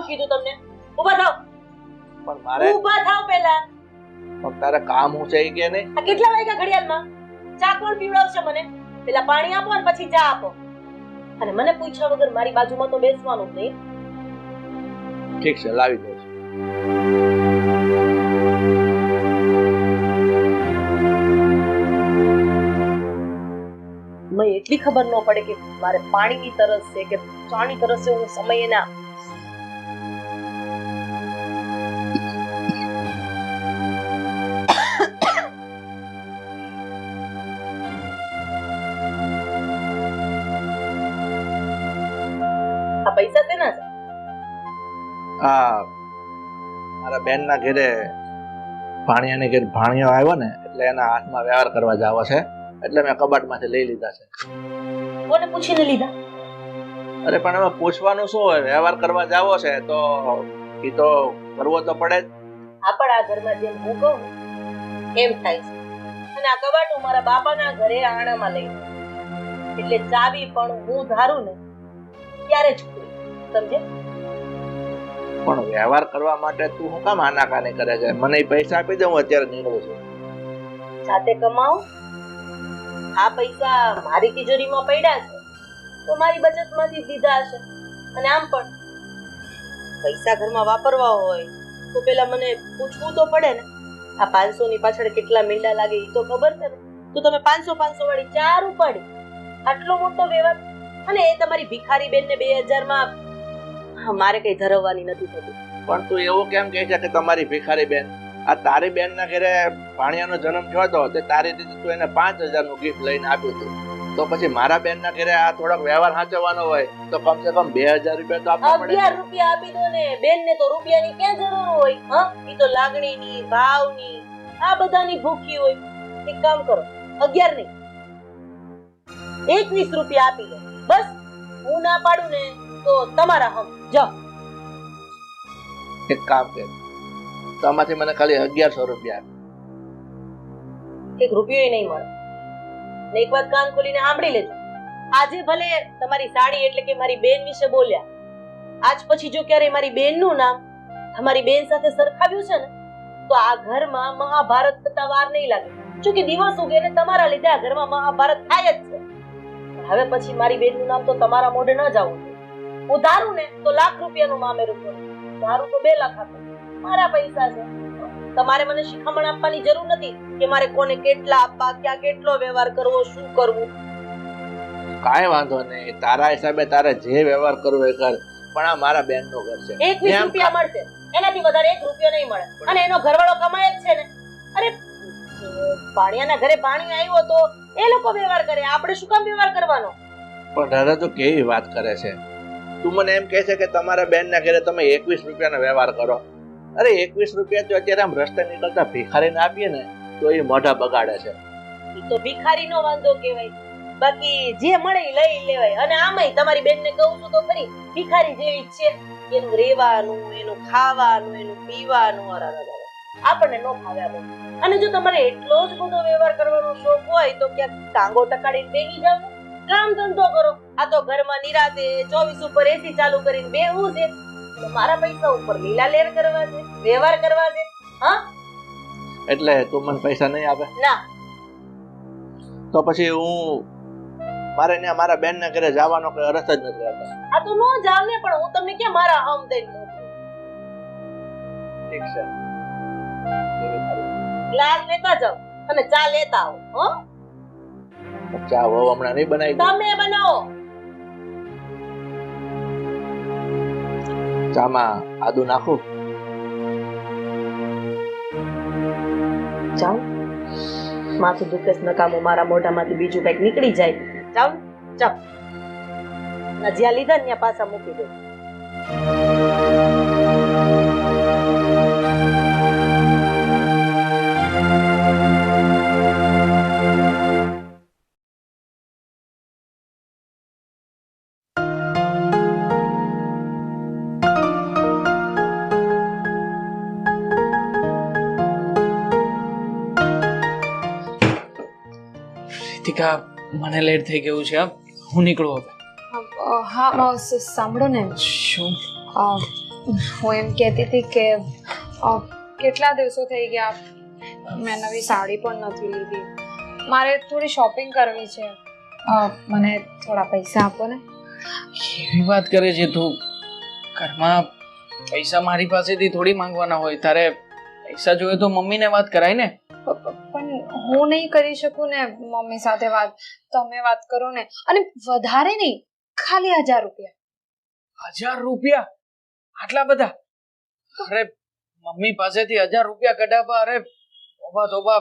કીધું તમને? ઊભા થાવ. પણ મારે ઊભા થાવ પહેલા. પણ તારે કામ હું છે કે નહીં? આ કેટલા વાગ્યા ઘડિયાળમાં? ચા કોણ પીવડાવશે મને? પેલા પાણી આપો અને પછી ચા આપો. અને મને પૂછ્યા વગર મારી બાજુમાં તો બેસવાનું જ નહીં. ઠીક છે, લાવી દઉં છું. મને એટલી ખબર ન પડે કે મારે પાણીની તરસ છે કે ચાની તરસ છે, હું સમયે ના. આ પૈસા શેના છે? આ મારા બેનના ઘરે ભાણિયાને ઘેર ભાણિયો આવ્યો ને એટલે એના હાથમાં વ્યવહાર કરવા જાવ છે, એટલે મેં કબાટમાંથી લઈ લીધા છે. કોને પૂછીને લીધા? અરે પણ હવે પૂછવાનું શું હોય? વ્યવહાર કરવા જાવો છે તો એ તો કરવો તો પડે જ. આપણ આ ઘરમાં જેમ હું કહું એમ થાય છે. અને આ કબાટ હું મારા બાપાના ઘરે આણામાં લઈ ગઈ. એટલે ચાવી પણ હું ધારું ને ત્યારે જ ખુલે. સમજે? પણ વ્યવહાર કરવા માટે તું શું કામ આનાકાની કરે છે? મને પૈસા આપી દે, હું અત્યારે નીકળું છું. જાતે કમાઉં? આ પૈસા મારી તિજોરીમાં પડ્યા છે તો મારી બચતમાંથી દીધા હશે. અને આમ પણ પૈસા ઘરમાં વાપરવા હોય તો પેલા મને પૂછવું તો પડે ને. આ 500 ની પાછળ કેટલા મીંડા લાગે એ તો ખબર છે ને. તો તમે 500 વાળી 4 ઉપાડી, આટલો મોટો વ્યવહાર. અને એ તમારી ભિખારી બેન ને 2000 માં મારે કઈ ધરવવાની નથી થતી. પણ તું એવું કેમ કહે છે કે તમારી ભિખારી બેન? આ તારી બેનના ઘરે ભાણિયાનો જન્મ થયો હતો તે તારી રીતે તું એને 5000 નું ગિફ્ટ લઈને આપ્યું હતું. તો પછી મારા બેનના ઘરે આ થોડોક વ્યવહાર સાચવવાનો હોય તો કમસે કમ 2000 રૂપિયા તો આપવા પડે. 11 રૂપિયા આપી દો ને. બેન ને તો રૂપિયાની ક્યાં જરૂર હોય? હા, ઈ તો લાગણીની, ભાવની, આ બધાની ભૂખી હોય. એક કામ કરો, 11 નહીં 21 રૂપિયા આપી દો. બસ હું ના પાડું ને તો તમારા હમ જાઓ. એક કામ કર, તો આમાંથી મને ખાલી 1100 રૂપિયા આપ. એક રૂપિયો નહીં મળે. ને એક વાત કાન ખોલીને સાંભળી લેજો. આજે ભલે તમારી સાડી એટલે કે મારી બેન વિશે બોલ્યા, આજ પછી જો ક્યારે મારી બેનનું નામ તમારી બેન સાથે સરખાવ્યું છે ને તો આ ઘરમાં મહાભારત થતા વાર નહીં લાગે. જો કે દિવસ ઉગે ને તમારા લીધે આ ઘરમાં મહાભારત થાય જ છે. હવે પછી મારી બેનનું નામ તો તમારા મોઢે ન જાવું. ઉધારું ને તો લાખ રૂપિયાનું મામેરું કરું. ધારું તો 2 લાખ આપો. મારા પૈસા છે. તમારે મને શિખામણ આપવાની જરૂર નથી કે મારે કોને કેટલા આપવા, ક્યાં કેટલો વ્યવહાર કરવો, શું કરવું. કાંઈ વાંધો નહીં, તારા હિસાબે તારે જે વ્યવહાર કરવો એ કર. પણ આ મારા બેનનું ઘર છે. 21 રૂપિયા મળશે, એનાથી વધારે 1 રૂપિયો નહીં મળે. અને એનો ઘરવાળો કમાય જ છે ને. અરે ભાણિયાના ઘરે પાણી આવ્યો તો એ લોકો વ્યવહાર કરે, આપણે શું કામ વ્યવહાર કરવાનો? પણ દાદા તો કેવી વાત કરે છે. તું મને એમ કહે છે કે તમારા બેનના ઘરે તમે 21 રૂપિયાનો વ્યવહાર કરો. અરે 21 રૂપિયા તો અત્યારે આમ રસ્તે નીકળતા ભિખારીને આપીએ ને તો એ મોઢા બગાડે છે. એ તો ભિખારીનો વાંધો કહેવાય. બાકી જે મળે એ લઈ લેવાય. અને આમાંય તમારી બેનને કહું છું તો ખરી, ભિખારી જેવી જ છે. એનું રહેવાનું, એનું ખાવાનું, એનું પીવાનું આપણને ન ફાવે આ બધું. અને જો તમારે એટલો જ બધો વ્યવહાર કરવાનો શોખ હોય તો ક્યાંક ટાંગો ટકાડીને બેસી જાવ, કામ ધંધો કરો. આ તો ઘરમાં નિરાતે 24 ઉપર એસી ચાલુ કરીને બેહવું છે. મારા પૈસા ઉપર લીલા લેર કરવા છે, વ્યવહાર કરવા છે. હા, એટલે તું મને પૈસા નહીં આપે? ના. તો પછી હું મારે ત્યાં મારા બેનના ઘરે જવાનો કોઈ અર્થ જ નથી રહેતો. આ તો નો જાવ ને, પણ હું તમને ક્યાં મારા હમ દઈને મોકલું? ઠીક છે, ગ્લાસ લેતા જાઓ અને ચા લેતા આવો. હો, ચા વહુ હમણાં નહીં બનાવી? તમે બનાવો. ચામાં આદુ નાખું? જાઓ, માથું દુખે નકામું, મારા મોઢામાંથી બીજું કઈક નીકળી જાય. જાઓ ચાપ, જ્યાં લીધા ને ત્યાં પાછા મૂકી દો. રીતિકા, મને લેટ થઈ ગયું છે, હું નીકળું હવે. હા સાંભળો ને, શું? હું એમ કહેતી હતી કે કેટલા દિવસો થઈ ગયા મેં નવી સાડી પણ નથી લીધી. મારે થોડી શોપિંગ કરવી છે. મને થોડા પૈસા આપો ને. એવી વાત કરે છે તું? ઘરમાં પૈસા મારી પાસેથી થોડી માંગવાના હોય. તારે પૈસા જોઈએ તો મમ્મીને વાત કરાય ને. પણ હું નહીં કરી શકું ને મમ્મી સાથે વાત. તમે વાત કરો ને. અને વધારે નહીં, ખાલી 1000 રૂપિયા. 1000 રૂપિયા? આટલા બધા? અરે મમ્મી પાસેથી 1000 રૂપિયા કઢાવવા? અરે તોબા તોબા,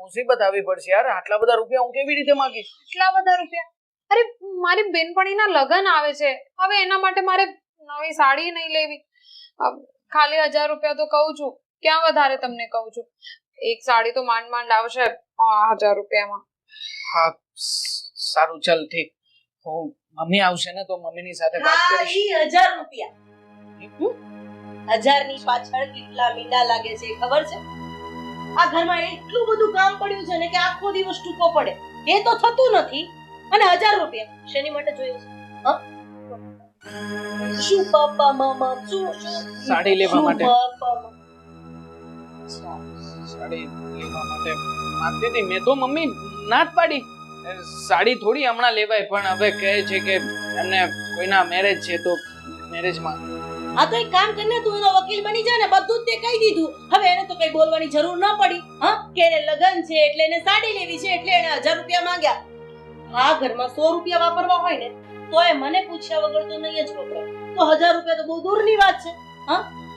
મુસીબત આવી પડશે યાર. આટલા બધા રૂપિયા હું કેવી રીતે માંગીશ? એટલા બધા રૂપિયા? અરે મારી બેનપણીના લગ્ન આવે છે. હવે એના માટે મારે નવી સાડી નહીં લેવી. ખાલી 1000 રૂપિયા તો કહું છું. ક્યાં વધારે તમને કહું છું. એક સાડી તો માંડ માંડ આવશે 1000 રૂપિયામાં. હા સારું, ચાલ ઠીક. હું મમ્મી આવશે ને તો મમ્મીની સાથે વાત કરીશ. 1000 રૂપિયા? 1000 ની પાછળ કેટલા મીંડા લાગે છે ખબર છે? આ ઘરમાં એટલું બધું કામ પડ્યું છે ને કે આખો દિવસ ટૂંકો પડે. એ તો થતું નથી. અને 1000 રૂપિયા શેની માટે જોયું છે? શું પપ્પા મામા શું સાડી લેવા માટે. સાડી લેવા માટે માંગતી હતી. મેં તો મમ્મી ના જ પાડી. સાડી થોડી હમણાં લેવાય, પણ હવે કહે છે કે એમને કોઈના મેરેજ છે તો મેરેજમાં. આ તો એક કામ કરીને તું એનો વકીલ બની જા ને. બધું જ તે કહી દીધું. હવે એને તો કઈ બોલવાની જરૂર ન પડી. કે એને લગન છે એટલે એને સાડી લેવી છે એટલે એને 1000 રૂપિયા માંગ્યા. આ ઘરમાં 100 રૂપિયા વાપરવા હોય ને તો એ મને પૂછ્યા વગર તો નહીં જ વપરાય. તો 1000 રૂપિયા તો બહુ દૂરની વાત છે.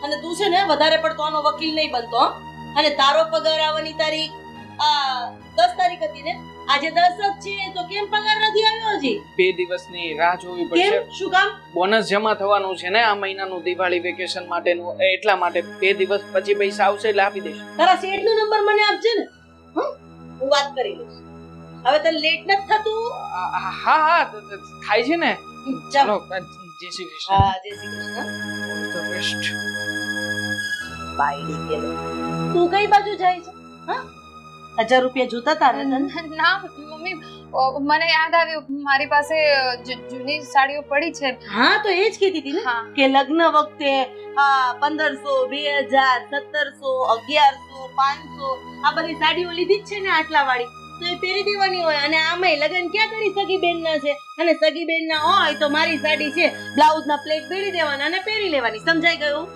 અને તું છે ને વધારે પડતો આનો વકીલ નહીં બનતો. અને તારો પગાર આવવાની તારીખ 10 તારીખ હતી ને? આજે 10 જ છે તો કેમ પગાર નથી આવ્યો હજી? 2 દિવસની રાહ જોવી પડશે. કેમ? શું કામ? બોનસ જમા થવાનું છે ને આ મહિનાનું, દિવાળી વેકેશન માટેનું. એટલા માટે 2 દિવસ પછી પૈસા આવશે એટલે આપી દઈશ. તારા શેઠનો નંબર મને આપજે ને. હું વાત કરી લઈશ. હવે તને લેટ નથી થતું? હા થાય છે ને. ચાલો. જય શ્રી કૃષ્ણ. હા, જય શ્રી કૃષ્ણ. તો બેસ્ટ. બાયડી કેલો. તું કઈ બાજુ જાય છે? 1000 રૂપિયા જોતા તારે? ના મમ્મી, મને યાદ આવ્યું મારી પાસે જૂની સાડીઓ પડી છે. હા તો એ જ કહેતી હતી ને હા. કે લગ્ન વખતે 1500, 2000, 1700, 1100, 500 આ બધી સાડીઓ લીધી જ છે ને આટલા વાળી. તો એ પહેરી દેવાની હોય. અને આમાંય લગ્ન ક્યાં કરી સગી બેન ના છે? અને સગી બેન ના હોય તો મારી સાડી છે, બ્લાઉઝ ના પ્લેટ બેડી દેવાના અને પહેરી લેવાની. સમજાઈ ગયું?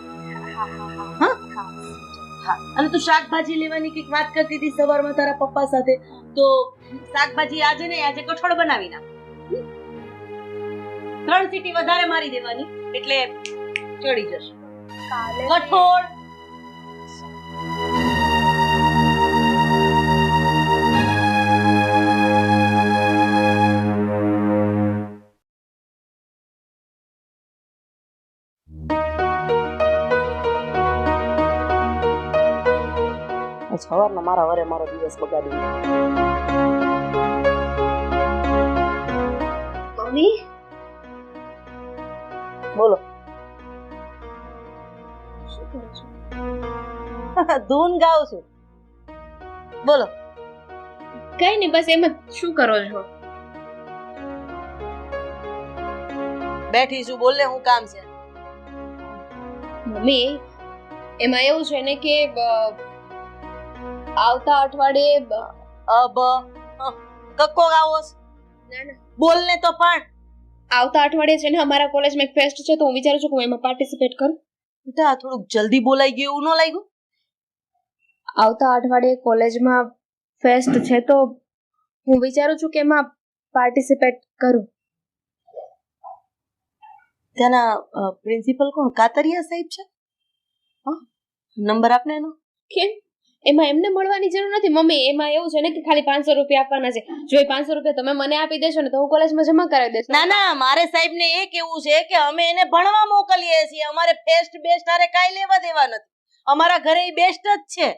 હા. અને તું શાકભાજી લેવાની કઈક વાત કરતી હતી સવારમાં તારા પપ્પા સાથે. તો શાકભાજી આજે નહીં, આજે કઠોળ બનાવી નાખ. 3 સીટી વધારે મારી દેવાની એટલે ચડી જશે. કઠોળ. સવારના મારા વરે મારો દિવસ બગાડી. મમ્મી બોલો. શું કરો છો? ધૂન ગાઉં છું. બોલો. કઈ નહીં, બસ એમ જ. શું કરો છો? બેઠી છું. બોલ ને, હું કામ છે? મમ્મી, એમાં એવું છે ને કે આવતા અઠવાડિયે કક્કો ગાવો છે? ના ના, બોલ ને તો. પણ આવતા અઠવાડિયે છે ને અમારા કોલેજમાં એક ફેસ્ટ છે, તો હું વિચારું છું કે હું એમાં પાર્ટિસિપેટ કરું. બેટા થોડુંક જલ્દી બોલાઈ ગયું એવું ન લાગ્યું? આવતા અઠવાડિયે કોલેજમાં ફેસ્ટ છે તો હું વિચારું છું કે એમાં પાર્ટિસિપેટ કરું. ત્યાંના પ્રિન્સિપલ કોણ? કાતરિયા સાહેબ છે? નંબર આપને એનો. કેમ? એમાં એમને મળવાની જરૂર નથી મમ્મી. એમાં એવું છે ને કે ખાલી 500 રૂપિયા આપવાના છે. જો એ 500 રૂપિયા તમે મને આપી દેશો ને તો હું કોલેજમાં જમા કરાવી દઈશ. ના ના, મારે સાહેબ ને એ કેવું છે કે અમે એને ભણવા મોકલીએ છીએ. અમારે ફેસ્ટ બેસ્ટ હારે કાઈ લેવા દેવા નથી. અમારા ઘરે બેસ્ટ જ છે.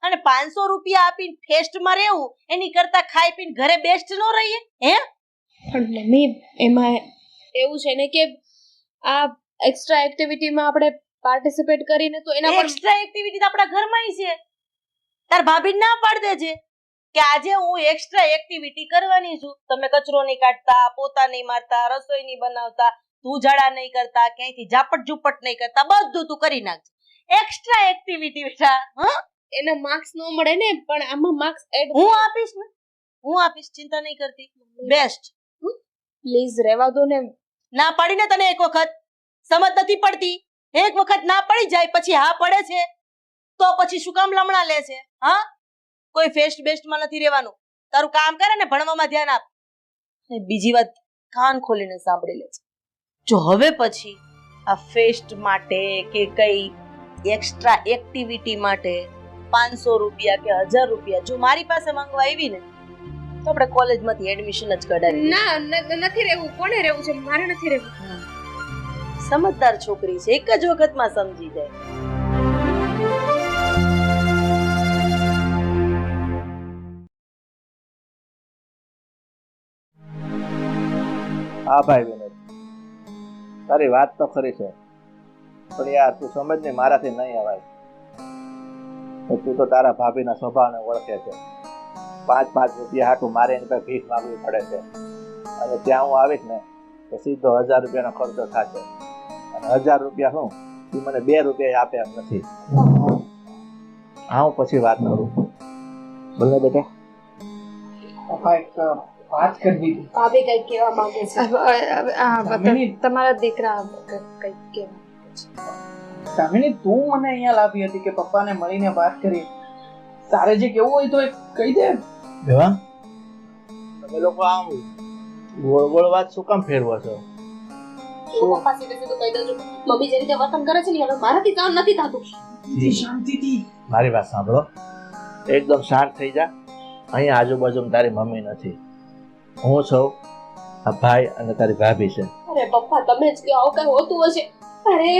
અને 500 રૂપિયા આપીને ફેસ્ટ માં રહેવું એની કરતા ખાઈ પીને ઘરે બેસ્ટ ન રહીએ? પણ મમ્મી, એમાં એવું છે ને કે આ એક્સ્ટ્રા એક્ટિવિટીમાં આપણે પાર્ટિસિપેટ કરીને તો એના પર એક્સ્ટ્રા એક્ટિવિટી તો આપણા ઘરમાં છે. તાર ભાભી ના પાડ દેજે કે આજે હું એક્સ્ટ્રા એક્ટિવિટી કરવાની છું. તમે કચરો નહીં કાઢતા, પોતા નહીં મારતા, રસોઈ નહીં બનાવતા, તું ઝાડા નહીં કરતા, ક્યાંયથી ઝાપટ ઝૂપટ નહીં કરતા, બધું તું કરી નાખજે. એક્સ્ટ્રા એક્ટિવિટી બેટા, હા એના માર્ક્સ ન મળે ને, પણ આમાં માર્ક્સ એડ હું આપીશ ને, હું આપીશ, ચિંતા નહીં કરતી. બેસ્ટ. પ્લીઝ રહેવા દો ને. ના પાડીને તને એક વખત સમજ નથી પડતી. એક વખત ના પડી જાય પછી હા પડે છે તો પછી શું કામ લમણા લે છે? હા, કોઈ ફેસ્ટ બેસ્ટમાં નથી રહેવાનું. તારું કામ કરે ને ભણવામાં ધ્યાન આપ. અને બીજી વાત કાન ખોલીને સાંભળી લે છે. જો હવે પછી આ ફેસ્ટ માટે કે કઈ એક્સ્ટ્રા એક્ટિવિટી માટે 500 રૂપિયા કે 1000 રૂપિયા જો મારી પાસે માંગવા આવી ને તો આપણે કોલેજમાંથી એડમિશન જ કઢાવી. ના નથી રહેવું. કોને રહેવું છે? મારે નથી રહેવું. સમજદાર છોકરી છે, એક જ વખતમાં સમજી જાય. હા ભાઈ વિનોદ, તારી વાત તો ખરી છે, પણ યાર તું સમજ ને, મારાથી નહીં અવાય. તું તો તારા ભાભીના સ્વભાવને ઓળખે છે. 5 રૂપિયા હાટું મારે એની પાસે ભીખ માંગવી પડે છે, અને ત્યાં હું આવીશ ને તો સીધો 1000 રૂપિયાનો ખર્ચો થશે. અને 1000 રૂપિયા શું, તું મને 2 રૂપિયા આપે એમ નથી. હા, હું પછી વાત કરું. બોલો બેટા. વાત કરવી હતી. ભાભી કઈ કહેવા માંગે છે. તમારા દીકરા કઈક કહેવા. દામિની, તું મને અહીંયા લાવી હતી કે પપ્પાને મળીને વાત કરી. તારે જે કેવું હોય તો કહી દે. દેવા, તમે લોકો આમ ગોળ ગોળ વાત શું કામ ફેરવો છો? હું પપ્પા સીધે સીધું કહી દઉં છું. મમ્મી જે રીતે વર્તન કરે છે ને હવે મારાથી કામ નથી થતું. શાંતિથી મારી વાત સાંભળો, એકદમ શાંત થઈ જા. અહીંયા આજુબાજુમાં તારી મમ્મી નથી, હું છું, આ ભાઈ અને તારી ભાભી છે. અરે પપ્પા, તમે જ કહો, કઈ હોતું હશે. અરે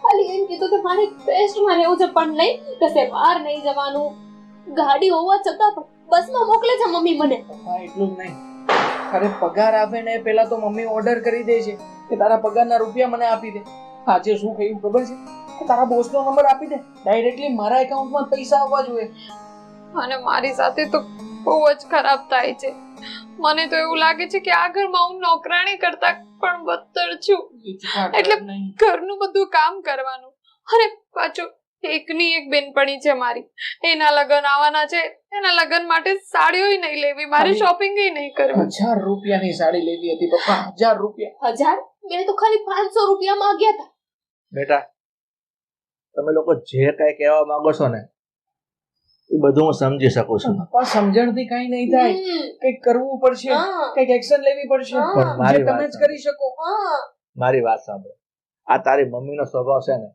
ખાલી એમ કીધું કે મારે બેસ્ટમાં રહેવું છે, પણ નહીં કશે બહાર નહીં જવાનું. ગાડી હોવા છતાં પણ બસમાં મોકલે છે મમ્મી મને. પપ્પા એટલું જ નહીં, અરે પગાર આપે ને પહેલા તો મમ્મી ઓર્ડર કરી દે છે કે તારા પગારના રૂપિયા મને આપી દે. આજે શું કહ્યું ખબર છે? કે તારા બોસનો નંબર આપી દે, ડાયરેક્ટલી મારા એકાઉન્ટમાં પૈસા આવવા જોઈએ. અને મારી સાથે તો બહુ જ ખરાબ થાય છે. મને તો એવું લાગે છે કે આ ઘરમાં હું નોકરાણી કરતા પણ બદતર છું. એટલે ઘરનું બધું કામ કરવાનું. અરે પાછું એકની એક બેનપણી છે મારી, એના લગ્ન આવવાના છે. એના લગ્ન માટે સાડીઓ નહીં લેવી, મારે શોપિંગ નહીં કરવી. 1000 રૂપિયાની સાડી લેવી હતી પપ્પા. 1000 રૂપિયા. 1000? મેં તો ખાલી 500 રૂપિયા માંગ્યા હતા. બેટા, તમે લોકો જે કઈ કહેવા માંગો છો ને એ બધું હું સમજી શકું છું. પપ્પા, સમજણથી કઈ નહીં થાય. કઈક કરવું પડશે, કઈક એક્શન લેવી પડશે. પણ મારી તમે જ કરી શકો. મારી વાત સાંભળો, આ તારી મમ્મીનો સ્વભાવ છે ને,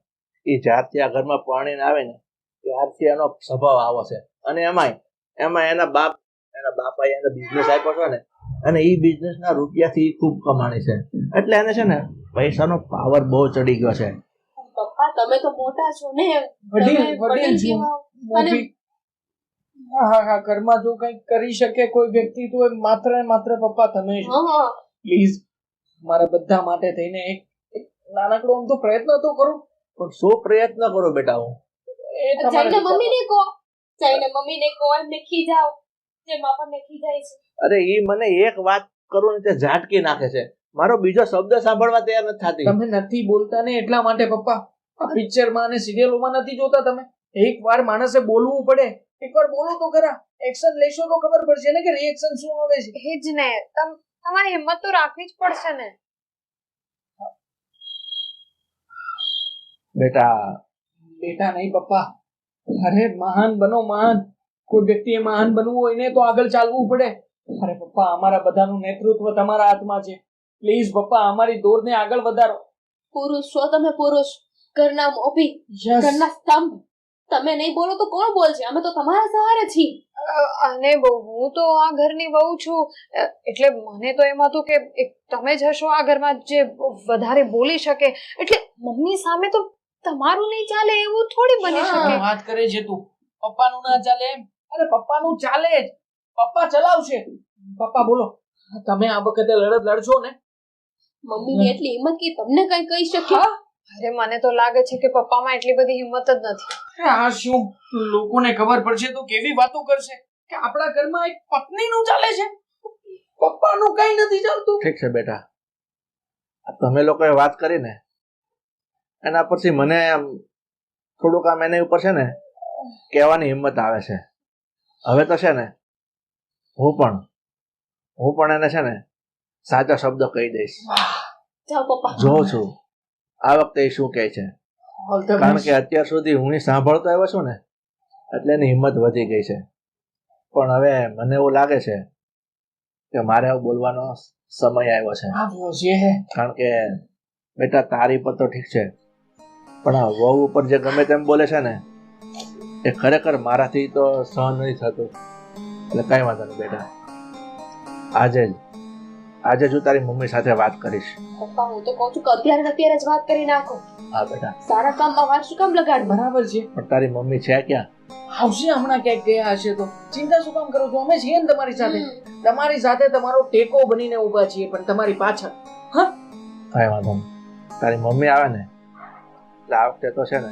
એ જ્યારથી આ ઘરમાં પરણીને આવે ને ત્યારથી એનો સ્વભાવ આવો છે. અને એમાં એના બાપાએ એને બિઝનેસ આપ્યો છે ને, અને એ બિઝનેસના રૂપિયાથી ખૂબ કમાણી છે. એટલે એને છે ને પૈસાનો પાવર બહુ ચડી ગયો છે. પપ્પા, તમે તો મોટા છો ને, વડીલ છો. હા, ઘરમાં જો કંઈક કરી શકે કોઈ વ્યક્તિ તો માત્ર ને માત્ર પપ્પા તમે જ. પ્લીઝ મારા બધા માટે થઈને એક નાનકડો આમ તો પ્રયત્ન તો કરો. પણ શું પ્રયત્ન કરો બેટા હું? જઈને મમ્મીને કહો, એમને ખીજાવ જેમ આપણને ખીજાય છે. અરે એ મને એક વાત કરું ને તે ઝાટકી નાખે છે. મારો બીજો શબ્દ સાંભળવા તૈયાર નથી થતી. તમે નથી બોલતા ને એટલા માટે પપ્પા. આ પિક્ચરમાં અને સિરિયલોમાં નથી જોતા તમે. એકવાર માણસે બોલવું પડે. એકવાર બોલો તો ખરા, એક્શન લેશો તો ખબર પડશે ને કે રિએક્શન શું આવે છે. એ જ ને, તમારી હિંમત તો રાખવી જ પડશે ને. બેટા નહીં પપ્પા. અરે મહાન બનો, મહાન. કોઈ વ્યક્તિએ મહાન બનવું હોય ને તો આગળ ચાલવું પડે. અરે પપ્પા, અમારા બધાનું નેતૃત્વ તમારા હાથમાં છે. પ્લીઝ પપ્પા, અમારી દોરને આગળ વધારો. પુરુષ છો તમે, પુરુષ. ઘરના મોભી, ઘરના સ્તંભ. તમે નહીં બોલો તો કોણ બોલશે? અમે તો તમારા સહારે છીએ. અને હું તો આ ઘરની વહુ છું, એટલે મને તો એમ હતું કે તમે જ હશો આ ઘરમાં જે વધારે બોલી શકે. એટલે મમ્મી સામે તો તમારું નહીં ચાલે એવું થોડી બની શકે. વાત કરે છે તું, પપ્પાનું ના ચાલે એમ? અરે પપ્પાનું ચાલે જ, પપ્પા ચલાવશે. પપ્પા બોલો, તમે આ વખતે લડત લડશો ને? મમ્મીની એટલી હિંમત કે તમને કઈ કહી શકે? અરે મને તો લાગે છે કે પપ્પામાં એટલી બધી હિંમત જ નથી. આ શું, લોકોને ખબર પડશે તો કેવી વાતો કરશે કે આપણા ઘરમાં એક પત્નીનું ચાલે છે, પપ્પાનું કઈ નથી ચાલતું. ઠીક છે બેટા, આ તમે લોકોએ વાત કરી ને એના પરથી મને આમ થોડુંક આમ એની ઉપર છે ને કહેવાની હિંમત આવે છે. હવે તો છે ને હું પણ એને છે ને સાચા શબ્દો કહી દઈશ. જાઓ પપ્પા. જોઉં છું આ વખતે એ શું કહે છે, કારણ કે અત્યાર સુધી હું સાંભળતો આવ્યો છું ને એટલે એની હિંમત વધી ગઈ છે. પણ હવે મને એવું લાગે છે કે મારે હવે બોલવાનો સમય આવ્યો છે. કારણ કે બેટા તારી પર તો ઠીક છે, પણ આ વહુ ઉપર જે ગમે તેમ બોલે છે ને એ ખરેખર મારાથી તો સહન નથી થતું. એટલે કઈ વાંધો નહીં બેટા, આજે જ હું તારી મમ્મી સાથે વાત કરીશ. પપ્પા હું તો કહું છું કે અત્યારે જ વાત કરી નાખો. હા બેટા, સારા કામમાં વાર શું કામ લગાડ? બરાબર છે. પણ તારી મમ્મી છે ક્યાં? આવશે હમણાં, ક્યાંક ગયા હશે. તો ચિંતા શું કામ કરો છો? અમે છીએ ને તમારી સાથે. તમારી સાથે તમારો ટેકો બનીને ઊભા છીએ, પણ તમારી પાછળ. હા, કઈ વાંધો નહીં. તારી મમ્મી આવે ને એટલે આ વખતે તો છે ને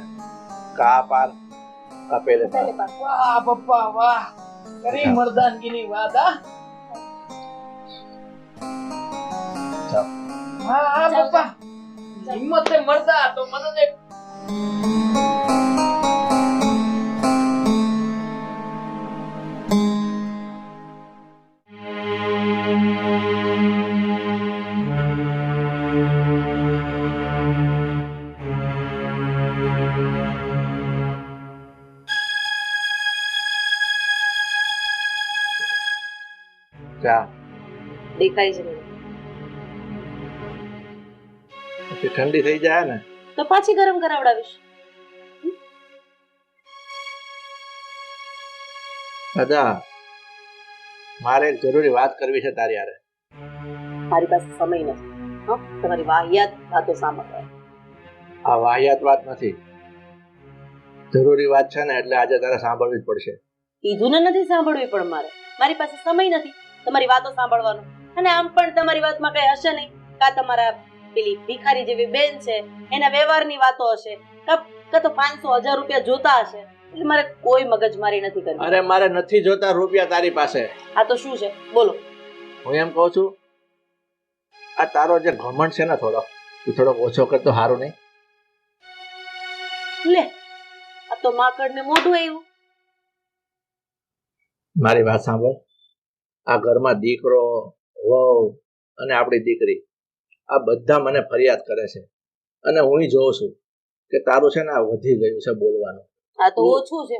કા પાર કાપેલે પાર. વાહ પપ્પા વાહ, કરી મર્દાનગીની વાત. હા પપ્પા, હિંમત મળતા તો મને ચા દેખાય છે મને. પછી ઠંડી થઈ જાય ને તો પાછી ગરમ કરાવડાવીશ. દાદા, મારે એક જરૂરી વાત કરવી છે તારી હારે. મારી પાસે સમય નથી તમારી વાહિયાત વાતો સાંભળવા. આ વાહિયાત વાત નથી, જરૂરી વાત છે ને એટલે આજે તારે સાંભળવી જ પડશે. કીધું ને નથી સાંભળવી, પણ મારી પાસે સમય નથી તમારી વાતો સાંભળવાનો. અને આમ પણ તમારી વાતમાં કઈ હશે નહીં. કા તમારા પેલી ભિખારી જેવી બેન છે એના વ્યવહારની વાતો હશે, કા તો 500-1000 રૂપિયા જોતા હશે. એટલે મારે કોઈ મગજમારી નથી કરવી. અરે મારે નથી જોતા રૂપિયા તારી પાસે. આ તો શું છે બોલો? હું એમ કહું છું, આ તારો જે ઘમંડ છે ને થોડોક ઓછો કરતો સારું નહીં? લે, આ તો માકડ ને મોઢું આવ્યું. મારી વાત સાંભળ. આ ઘરમાં દીકરો, વહુ અને આપણી દીકરી આ બધા મને ફરિયાદ કરે છે, અને હું જોઉં છું કે તારું છે ને આ વધી ગયું છે બોલવાનું. આ તો ઓછું છે,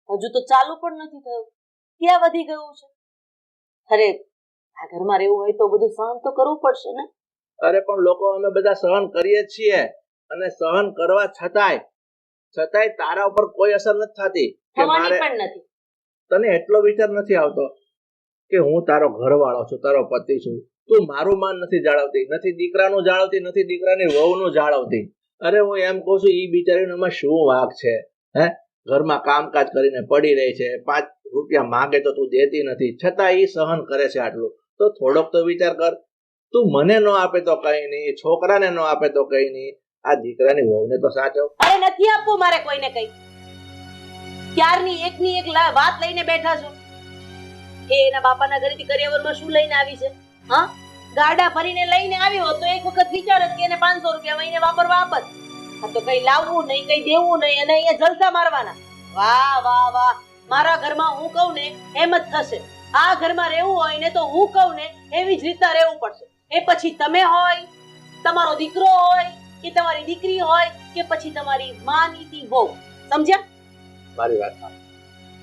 હજુ તો ચાલુ પણ નથી થયું, ક્યાં વધી ગયું છે? અરે આ ઘરમાં રહેવું હોય તો બધું સહન તો કરવું પડશે ને. અરે પણ લોકો અમે બધા સહન કરીએ છીએ, અને સહન કરવા છતાંય તારા ઉપર કોઈ અસર નથી થતી. કે થવાની પણ નથી. તને એટલો વિચાર નથી આવતો કે હું તારો ઘરવાળો છું, તારો પતિ છું, તું મારું માન નથી જાળવતી, નથી દીકરાનું જાળવતી, નથી દીકરાની વહુનું જાળવતી. અરે હું એમ કહું છું, ઈ બિચારીનો એમાં શું વાંક છે? ઘરમાં કામકાજ કરીને પડી રહી છે, 5 રૂપિયા માંગે તો તું દેતી નથી, છતાં ઈ સહન કરે છે આટલું. તો થોડોક તો વિચાર કર. તું મને ન આપે તો કઈ નહીં, છોકરાને ન આપે તો કઈ નહીં, આ દીકરાની વહુને તો સાચવ. અરે નથી આપવું મારે કોઈને કઈ. ક્યારની એકની એક વાત લઈને બેઠા છો. એ એના બાપાના ઘરેથી કરિયાવરમાં શું લઈને આવી છે? હા, ગાડા ભરીને લઈને આવ્યો તો એક વખત વિચારત કે એને 500 રૂપિયા મહિને વાપરવા આપત. આ તો કઈ લાવવું નહીં, કઈ દેવું નહીં, અને અહીંયા જલસા મારવાના. વાહ વાહ વાહ, મારા ઘરમાં હું કહું ને એમ જ થશે. આ ઘરમાં રહેવું હોય ને તો હું કહું ને એવી જ રીતના રહેવું પડશે. એ પછી તમે હોય, તમારો દીકરો હોય, કે તમારી દીકરી હોય, કે પછી તમારી માનીતી વહુ. સમજ્યા? મારી વાત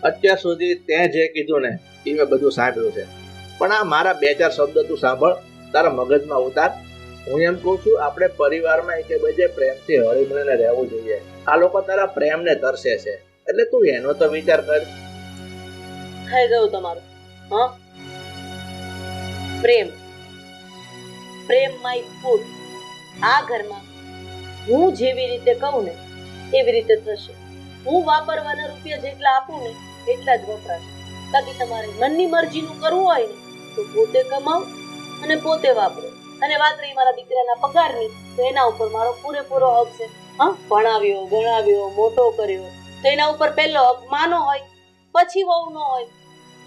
અત્યાર સુધી તે જે કીધું ને એ મેં બધું સાંભળ્યું છે, પણ આ મારા 2-4 શબ્દ તું સાંભળ, તારા મગજમાં ઉતાર. હું એમ કહું છું, આપણે પરિવારમાં એક બીજે પ્રેમથી હળીમળીને રહેવું જોઈએ. આ લોકો તારા પ્રેમને તરસે છે, એટલે તું એનો તો વિચાર કર. થઈ ગયું તમારું. હા, પ્રેમ માય ફૂડ. આ ઘરમાં હું જેવી રીતે કહું ને એવી રીતે થશે. હું વાપરવાના રૂપિયા જેટલા આપું ને એટલા જ વપરાશે. બાકી તમારે મનની મરજીનું કરવું હોય ને તો પોતે કમાઓ અને પોતે વાપરો. અને વાત રહી મારા દીકરાના પગારની, તો એના ઉપર મારો પૂરેપૂરો હક છે. હા, ભણાવ્યો, ગણાવ્યો, મોટો કર્યો, તો એના ઉપર પહેલો હક માનો હોય, પછી વહુનો હોય.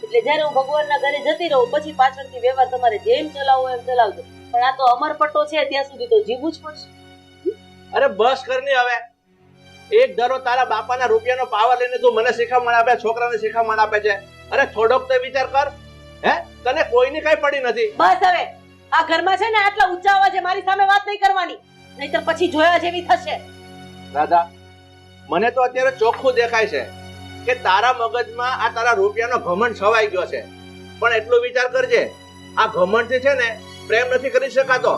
એટલે જ્યારે હું ભગવાનના ઘરે જતી રહું પછી પાછળથી વ્યવહાર તમારે જેમ ચલાવવો એમ ચલાવજો, પણ આ તો અમરપટ્ટો છે ત્યાં સુધી તો જીવવું જ પડશે. અરે બસ કરની હવે. એક ધારો તારા બાપાના રૂપિયાનો પાવર લઈને તું મને શીખામણ આપે, છોકરાને શીખામણ આપે છે. અરે થોડોક તો વિચાર કર. હે, તને કોઈની કઈ પડી નથી. બસ હવે આ ઘરમાં છે ને આટલા ઊંચા અવાજે મારી સામે વાત નહીં કરવાની, નહીતર પછી જોયા જેવી થશે. દાદા, મને તો અત્યારે ચોખ્ખું દેખાય છે કે તારા મગજમાં આ તારા રૂપિયાનો ઘમંડ છવાઈ ગયો છે. પણ એટલું વિચાર કરજે, આ ઘમંડથી છે ને પ્રેમ નથી કરી શકાતો.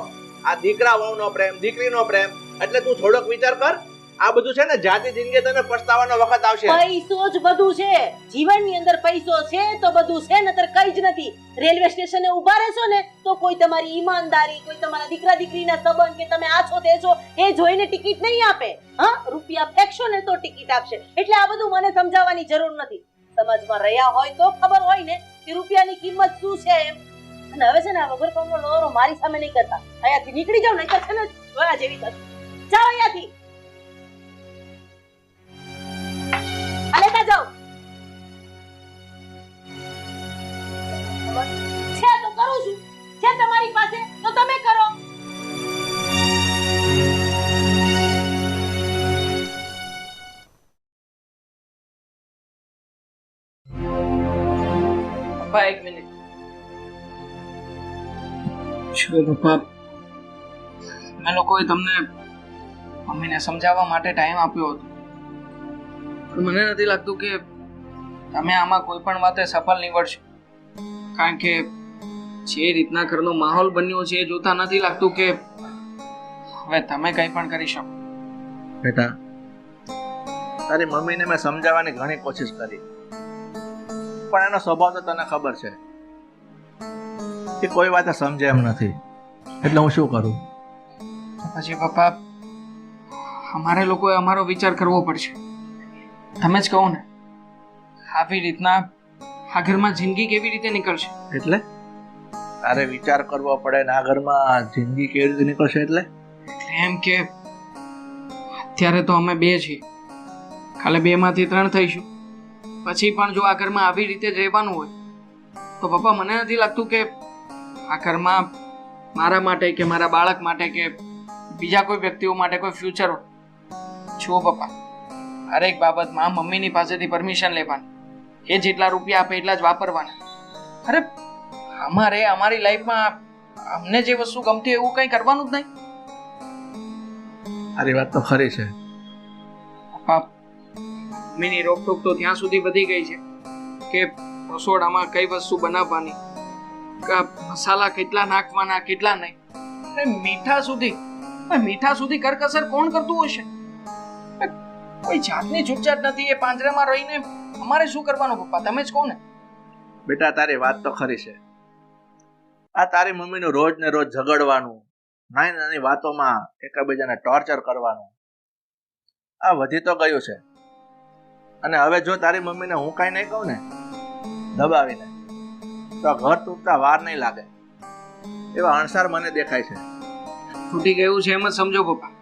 આ દીકરા વહુનો પ્રેમ, દીકરીનો પ્રેમ. એટલે તું થોડોક વિચાર કર. આ બધું છે ને જાતિ જિંદગી તને પછતાવાનો વખત આવશે. પૈસો જ બધું છે. જીવનની અંદર પૈસો છે તો બધું છે, નતર કઈ જ નથી. રેલવે સ્ટેશને ઊભા રહેશો ને તો કોઈ તમારી ઈમાનદારી, કોઈ તમારા દીકરા દીકરીના સંબંધ કે તમે આ છો તે છો એ જોઈને ટિકિટ નહીં આપે. હા, રૂપિયા ફેંકશો ને તો ટિકિટ આપશે. એટલે આ બધું મને સમજાવવાની જરૂર નથી. સમાજમાં રહ્યા હોય તો ખબર હોય ને કે રૂપિયાની કિંમત શું છે એમ. અને હવે છે ને આ વગર કામનો લોરો મારી સામે નહીં કરતા. અહીંયાથી નીકળી જાવ, નહીં તો છે ને જોયા જેવી થશે. જાઓ અહીંયાથી. લેતા જાઓ. છે તો કરું છું, છે તમારી પાસે તો તમે કરો. પપ્પા એક મિનિટ. શું પપ્પા, મેં લોકોએ તમને મમ્મીને સમજાવવા માટે ટાઈમ આપ્યો હતો, પણ મને નથી લાગતું કે તમે આમાં કોઈ પણ વાતે સફળ નીવડશો. કારણ કે જે રીતના ઘરનો માહોલ બન્યો છે એ જોતા નથી લાગતું કે હવે તમે કંઈ પણ કરી શકો. બેટા, તારી મમ્મીને મેં સમજાવવાની ઘણી કોશિશ કરી, પણ એનો સ્વભાવ તો તને ખબર છે કે કોઈ વાત સમજે એમ નથી. એટલે હું શું કરું? પછી પપ્પા, અમારે લોકોએ અમારો વિચાર કરવો પડશે. તમે જ કહો ને, આવી રીતના આ ઘરમાં જિંદગી કેવી રીતે નીકળશે? એટલે તારે વિચાર કરવો પડે ને આ ઘરમાં જિંદગી કેવી રીતે નીકળશે? એટલે એમ કે અત્યારે તો અમે બે છીએ, કાલે 2 માંથી 3 થઈશું. પછી પણ જો આ ઘરમાં આવી રીતે જ રહેવાનું હોય તો પપ્પા મને નથી લાગતું કે આ ઘરમાં મારા માટે કે મારા બાળક માટે કે બીજા કોઈ વ્યક્તિઓ માટે કોઈ ફ્યુચર હોય. જુઓ પપ્પા, હરેક બાબતમાં મમ્મીની પાસેથી પરમિશન લેવાની, એ જેટલા રૂપિયા આપે એટલા જ વાપરવાના. અરે અમારે અમારી લાઈફમાં અમને જે વસ્તુ ગમતી એવું કંઈ કરવાનું જ નહીં. તારી વાત તો ખરી છે. પપ્પા, મમ્મીની રોકટોક તો ત્યાં સુધી વધી ગઈ છે કે રસોડામાં કઈ વસ્તુ બનાવવાની, મસાલા કેટલા નાખવાના કેટલા નહીં, અરે મીઠા સુધી કરકસર કોણ કરતું હશે? કોઈ જાતની છૂટછાટ નથી. એ પાંજરામાં રહીને અમારે શું કરવાનું પપ્પા, તમે જ કહો ને. બેટા, તારી વાત તો ખરી છે. આ તારી મમ્મીનું રોજ ને રોજ ઝઘડવાનું, નાની નાની વાતોમાં એકબીજાને ટોર્ચર કરવાનું, આ વધી તો ગયું છે. અને હવે જો તારી મમ્મીને હું કાંઈ નહીં કહું ને દબાવીને, તો ઘર તૂટતા વાર નહીં લાગે એવા અણસાર મને દેખાય છે. તૂટી ગયું છે એમ જ સમજો પપ્પા.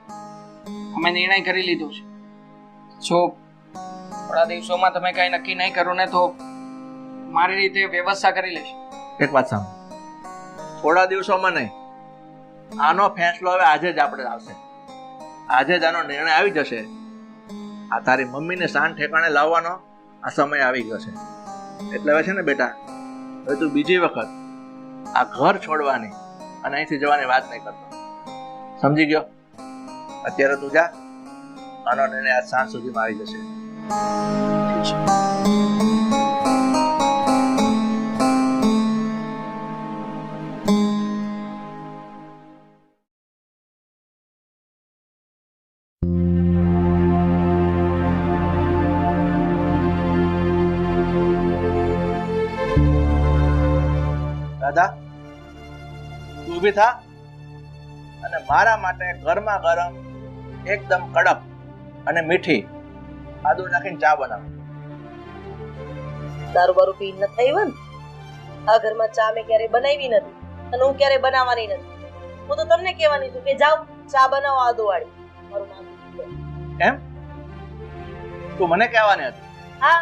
અમે નિર્ણય કરી લીધો છે. જો થોડા દિવસોમાં તમે કઈ નક્કી નહીં કરો ને તો મારી રીતે વ્યવસ્થા કરી લઈશ. એક વાત સાંભળ, થોડા દિવસોમાં નહીં, આનો ફેંસલો હવે આજે જ આપણે આવશે. આજે જ આનો નિર્ણય આવી જશે. આ તારી મમ્મીને શાન ઠેકાણે લાવવાનો આ સમય આવી ગયો છે. એટલે હવે છે ને બેટા, હવે તું બીજી વખત આ ઘર છોડવાની અને અહીંથી જવાની વાત નહીં કરતો, સમજી ગયો? અત્યારે તું જા, આનો નિર્ણય આજ સાંજ સુધીમાં આવી જશે. દાદા, તું ઊભી થા અને મારા માટે ગરમા ગરમ એકદમ કડક અને મીઠી આદુ નાખીને ચા બનાવ. દારૂ બારૂ પી ન થઈ હોય ને, આ ઘરમાં ચા મેં ક્યારે બનાવી નથી અને હું ક્યારે બનાવવાની નથી. હું તો તમને કહેવાની છું કે જાઓ ચા બનાવો આદુ વાળી. મારું નામ એમ તું મને કહેવાની હતી? હા,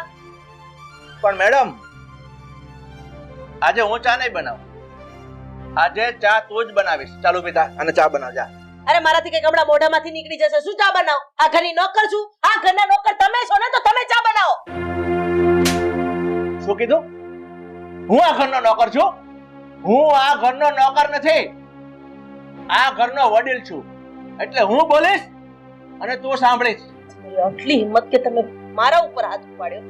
પણ મેડમ, આજે હું ચા નહીં બનાવું. આજે ચા તું જ બનાવીશ. ચાલો બેટા, અને ચા બનાવ જા. અરે મારાથી કઈ કપડા મોઢામાંથી નીકળી જશે. શું ચા બનાવ? આ ઘરની નોકર છું. આ ઘરના નોકર તમે છો ને, તો તમે ચા બનાવો. શું કીધું? હું આ ઘરનો નોકર છું? હું આ ઘરનો નોકર નથી. આ ઘરનો વડીલ છું. એટલે હું બોલીશ અને તું સાંભળીશ. આટલી હિંમત કે તમે મારા ઉપર હાથ ઉપાડ્યો.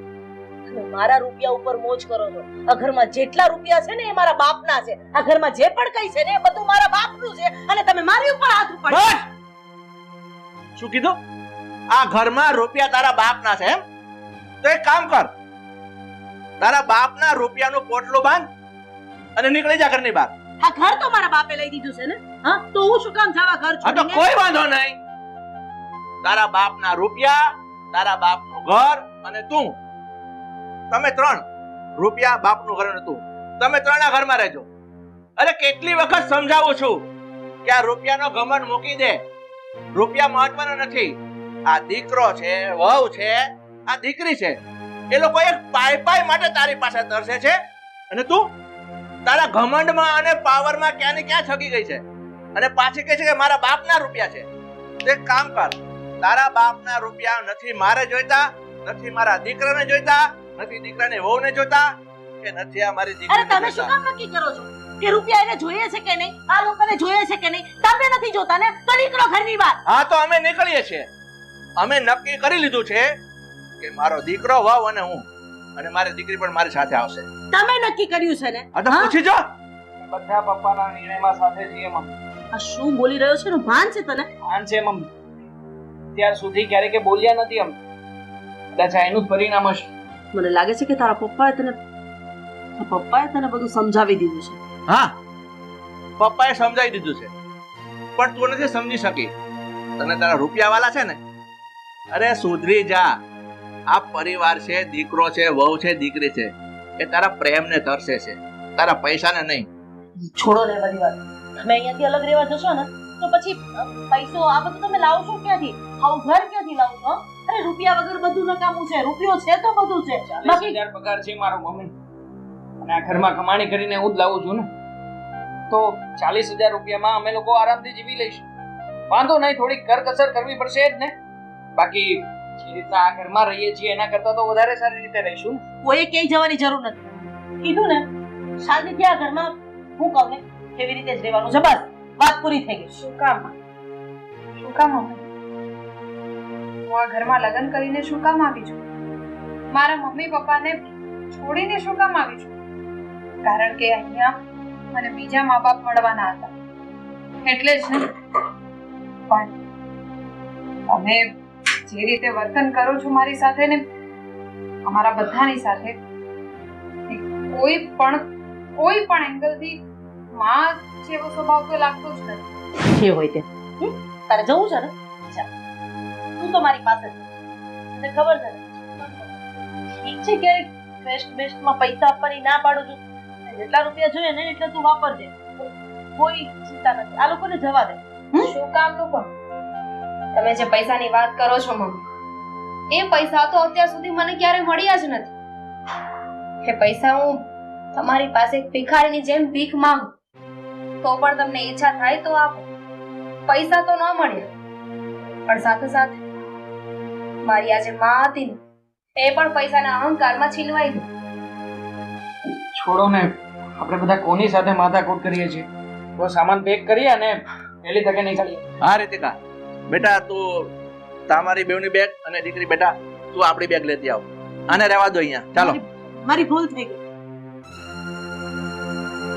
તમે મારા રૂપિયા ઉપર મોજ કરો છો. આ ઘરમાં જેટલા રૂપિયા છે ને એ મારા બાપના છે. આ ઘરમાં જે પણ કઈ છે ને એ બધું મારા બાપનું છે, અને તમે મારી ઉપર હાથ ઉપાડ્યો. બસ! શું કીધું? આ ઘરમાં રૂપિયા તારા બાપના છે એમ? તો એક કામ કર, તારા બાપના રૂપિયાનું પોટલું બાંધ અને નીકળી જા ઘરની બહાર. આ ઘર તો મારા બાપે લઈ દીધું છે ને. હા, તો હું શું કામ જાવા ઘર હા તો છોડીને? કોઈ વાંધો નહીં. તારા બાપના રૂપિયા, તારા બાપનું ઘર અને તું, તમે ત્રણ, રૂપિયા, બાપનું ઘર અને તું, તમે ત્રણ આ ઘરમાં રહેજો. અરે કેટલી વખત સમજાવું છું કે આ રૂપિયાનો ઘમંડ મૂકી દે. રૂપિયા મહત્વનો નથી. આ દીકરો છે, વહુ છે, આ દીકરી છે, એ લોકો એક પાય માટે તારી પાસે તરસે છે, અને તું તારા ઘમંડમાં અને પાવરમાં ક્યાં ને ક્યાં છગી ગઈ છે, અને પાછી કહે છે કે મારા બાપના રૂપિયા છે. તો એક કામ કર, તારા બાપના રૂપિયા નથી મારે જોઈતા, નથી મારા દીકરાને જોઈતા, નથી દીકરાની વહુને જોઈતા, કે નથી આ મારી અરે દીકરીને તમે શું જોઈતા. કામ નક્કી કરો છો કે રૂપિયા એને જોઈએ છે કે નહીં? આ લોકોને જોઈએ છે કે નહીં? તમે નથી જોતા ને, તો નીકળો ઘરની બહાર. હા તો અમે નીકળીએ છીએ. અમે નક્કી કરી લીધું છે કે મારો દીકરો, વહુ અને હું, અને મારી દીકરી પણ મારી સાથે આવશે. તમે નક્કી કર્યું છે ને? આ તો પૂછી જો. બધા પપ્પાના નિર્ણયમાં સાથે છીએ મમ્મી. આ શું બોલી રહ્યો છે? એનું ભાન છે તને? આન છે મમ્મી. ત્યાર સુધી ક્યારેય બોલ્યા નથી અમે. કદાચ આ એનું જ પરિણામ હશે. મને લાગે છે કે તારા પપ્પાએ તને બધું સમજાવી દીધું છે. હા, પપ્પાએ સમજાવી દીધું છે, પણ તું નથી સમજી શકી. તને તારા રૂપિયા વાલા છે ને, અરે સુધરી જા. આ પરિવાર છે, દીકરો છે, વહુ છે, દીકરી છે, એ તારા પ્રેમને તરસે છે, તારા પૈસાને નહીં. છોડો ને બધી વાત. તમે અહીંયાથી અલગ રહેવા જશો ને, તો પછી પૈસો આ બધું તમે લાવશો ક્યાંથી? આવું ઘર ક્યાંથી લાવશો? અરે રૂપિયા વગર બધું નકામું છે. રૂપિયો છે તો બધું છે. 40,000 પગાર છે મારો મમ્મી, અને આ ઘરમાં કમાણી કરીને હું જ લાવું છું ને, તો 40,000 રૂપિયામાં અમે લોકો આરામથી જીવી લઈશું. વાંધો નહીં, થોડીક કરકસર કરવી પડશે જ ને. બાકી જે રીતના આ ઘરમાં રહીએ છીએ એના કરતા તો વધારે સારી રીતે રહીશું ને. કોઈએ ક્યાંય જવાની જરૂર નથી. કીધું ને, શાંતિથી આ ઘરમાં હું કહું ને કેવી રીતે જ રહેવાનું છે. બસ, વાત પૂરી થઈ ગઈ. શું કામ મમ્મી? હું આ ઘરમાં લગ્ન કરીને શું કામ આવી છું? મારા મમ્મી પપ્પાને છોડીને શું કામ આવી છું? કારણ કે અહીંયા મને બીજા મા બાપ મળવાના હતા, એટલે જ ને. પણ તમે જે રીતે વર્તન કરો છો મારી સાથે ને અમારા બધાની સાથે, કોઈ પણ એંગલથી માં જેવો સ્વભાવ તો લાગતો જ નથી. જે હોય તે. તારે જવું છે ને? ચાલ, તું તો મારી પાસે જ છે. તને ખબર છે ને, ઠીક છે કે બેસ્ટમાં પૈસા આપવાની ના પાડું છું. જેટલા રૂપિયા જોઈએ ને એટલે તું વાપરજે. કોઈ ચિંતા નથી. આ લોકોને જવા દે. શું કામ લોકો? તમે જે પૈસાની વાત કરો છો મમ્મી, એ પૈસા તો અત્યાર સુધી મને ક્યારે મળ્યા જ નથી. એ પૈસા હું તમારી પાસે ભિખારીની જેમ ભીખ માંગુ તો પણ તમને ઈચ્છા થાય તો આપો. પૈસા તો ન મળ્યા, પણ સાથે સાથે મારી આ જે માં હતી ને, એ પણ પૈસાના અહંકારમાં છીનવાઈ ગઈ. છોડો ને, આપણે બધા કોની સાથે માથાકૂટ કરીએ છીએ. તો સામાન પેક કરીએ અને પહેલી તકે નીકળીએ. હા રીતિકા, બેટા તું તમારી બેવની બેગ, અને દીકરી બેટા તું આપણી બેગ લેતી આવ. આને રહેવા દો અહીંયા. ચાલો. મારી ભૂલ થઈ ગઈ.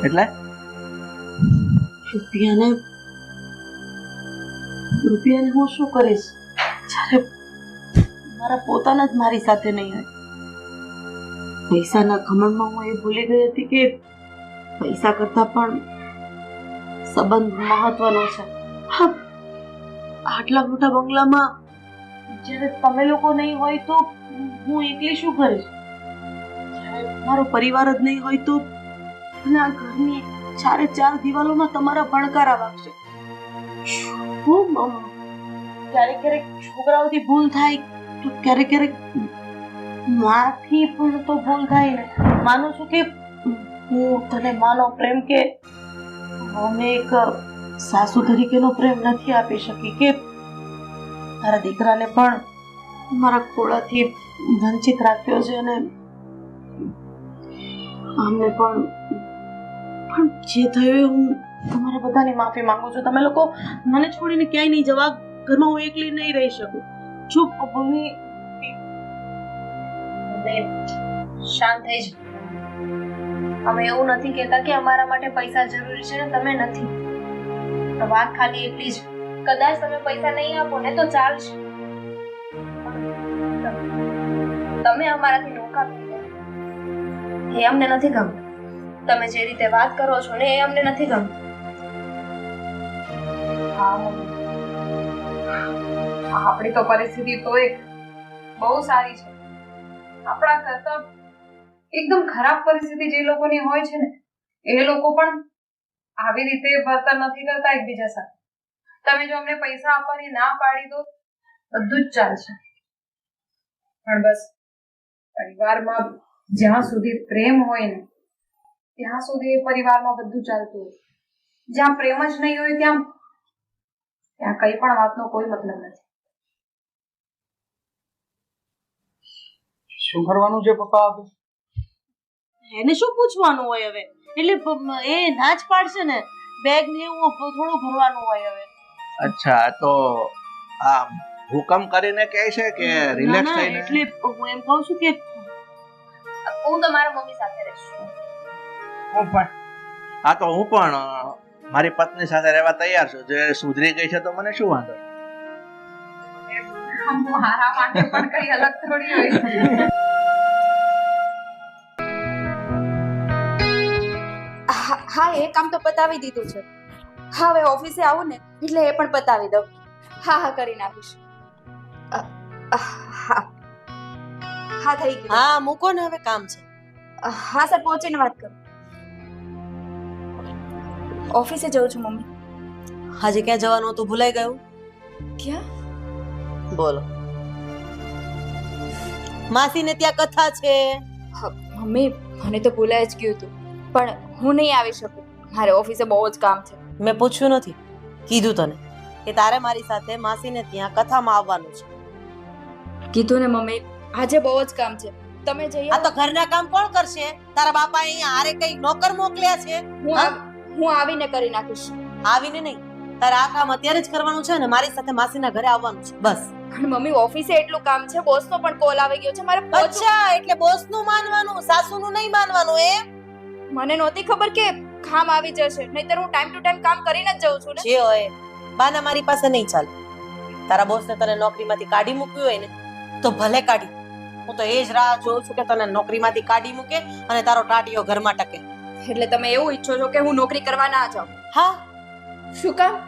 એટલે રૂપિયાને હું શું કરીશ જ્યારે મારા પોતાના જ મારી સાથે નહીં હોય? પૈસાના ઘમંડમાં હું એ ભૂલી ગઈ હતી કે પૈસા કરતા પણ સંબંધ મહત્વનો છે. હા, આટલા મોટા બંગલામાં જ્યારે તમે લોકો નહીં હોય તો હું એકલી શું કરીશ? જ્યારે મારો પરિવાર જ નહીં હોય તો અને આ ઘરની ચારે ચાર દિવાલોમાં તમારા ભણકારા વાગશે. શું મમ્મા, ક્યારેક છોકરાઓથી ભૂલ થાય તો ક્યારેક માથી પણ તો ભૂલ થાય ને. માનું છું કે હું તને માનો પ્રેમ કે મને એક સાસુ તરીકેનો પ્રેમ નથી આપી શકી કે તારા દીકરાને પણ મારા ખોળાથી વંચિત રાખ્યો છે અને અમને પણ જે થયું એ હું તમારા બધાની માફી માંગુ છું. તમે લોકો મને છોડીને ક્યાંય નહીં જવા. ઘરમાં હું એકલી નહીં રહી શકું. ચૂપ ભૂમિ. શાંત થઈ જ. અમે એવું નથી કહેતા કે અમારા માટે પૈસા જરૂરી છે ને તમે નથી. તો વાત ખાલી એટલી જ. કદાચ તમે પૈસા નહીં આપો ને તો ચાલશે. તમે અમારાથી નોખા થઈ ગયા એ અમને નથી ગમતું. તમે જે રીતે વાત કરો છો ને એ અમને નથી ગમતું. હા મમ્મી, આપણી તો પરિસ્થિતિ તો એક બહુ સારી છે. આપણા કરતા એકદમ ખરાબ પરિસ્થિતિ જે લોકોની હોય છે ને એ લોકો પણ આવી રીતે વર્તન નથી કરતા એકબીજા સાથે. તમે જો અમને પૈસા આપવાની ના પાડી દો બધું જ ચાલશે. પણ બસ પરિવારમાં જ્યાં સુધી પ્રેમ હોય ને ત્યાં સુધી એ પરિવારમાં બધું ચાલતું હોય. જ્યાં પ્રેમ જ નહીં હોય ત્યાં કઈ પણ વાતનો કોઈ મતલબ નથી. શું કરવાનું છે પપ્પા આપણે? એને શું પૂછવાનું હોય હવે? એટલે એ ના જ પાડશે ને. બેગ ને એવું થોડું ભરવાનું હોય હવે. અચ્છા, તો આ હુકમ કરીને કહે છે કે રિલેક્સ થઈને? એટલે હું એમ કહું છું કે હું તો મારા મમ્મી સાથે રહીશ. હું પણ હા, તો હું પણ મારી પત્ની સાથે રહેવા તૈયાર છું. જે સુધરી ગઈ છે તો મને શું વાંધો? મારા માટે પણ કઈ અલગ થોડી હોય. હા, એ કામ તો પતાવી દીધું છે. હા, હવે ઓફિસે આવું ને એટલે એ પણ પતાવી દઉં. હા, કરી નાખીશ. હા, થઈ ગયું. હા, મૂકો ને હવે કામ છે. હા સર, પહોંચીને વાત કરું. ઓફિસે જઉં છું મમ્મી. આજે ક્યાં જવાનું હતું? ભૂલાઈ ગયું? ક્યાં? બોલો. માસીને ત્યાં કથા છે. મમ્મી, મને તો ભૂલાઈ જ ગયું હતું, પણ હું નહીં આવી શકું. મારે ઓફિસે બહુ જ કામ છે. મેં પૂછ્યું નથી, કીધું તને કે તારે મારી સાથે માસીને ત્યાં કથામાં આવવાનું છે. કીધું ને મમ્મી, આજે બહુ જ કામ છે. તમે જઈ આ તો ઘરના કામ કોણ કરશે? તારા બાપા અહીંયા હારે કઈ નોકર મોકલ્યા છે? હું આવીને કરી નાખીશ. આવીને નહીં, તારે આ કામ અત્યારે જ કરવાનું છે ને મારી સાથે માસીના ઘરે આવવાનું છે, બસ. પણ મમ્મી, ઓફિસે એટલું કામ છે, બોસનો પણ કોલ આવી ગયો છે, મારે અચ્છા, એટલે બોસનું માનવાનું, સાસુનું નહીં માનવાનું એમ? મને નહોતી ખબર કે કામ આવી જશે, નહીતર હું ટાઈમ ટુ ટાઈમ કામ કરીને જ જઉં છું ને. જે હોય બાના મારી પાસે નહીં ચાલે. તારા બોસને તને નોકરીમાંથી કાઢી મૂક્યું હોય ને તો ભલે કાઢી. હું તો એ જ રાહ જોઉં છું કે તને નોકરીમાંથી કાઢી મૂકે અને તારો ટાટિયો ઘરમાં ટકે. એટલે તમે એવું ઈચ્છો છો કે હું નોકરી કરવા ના જાઉં? હા. શું કામ?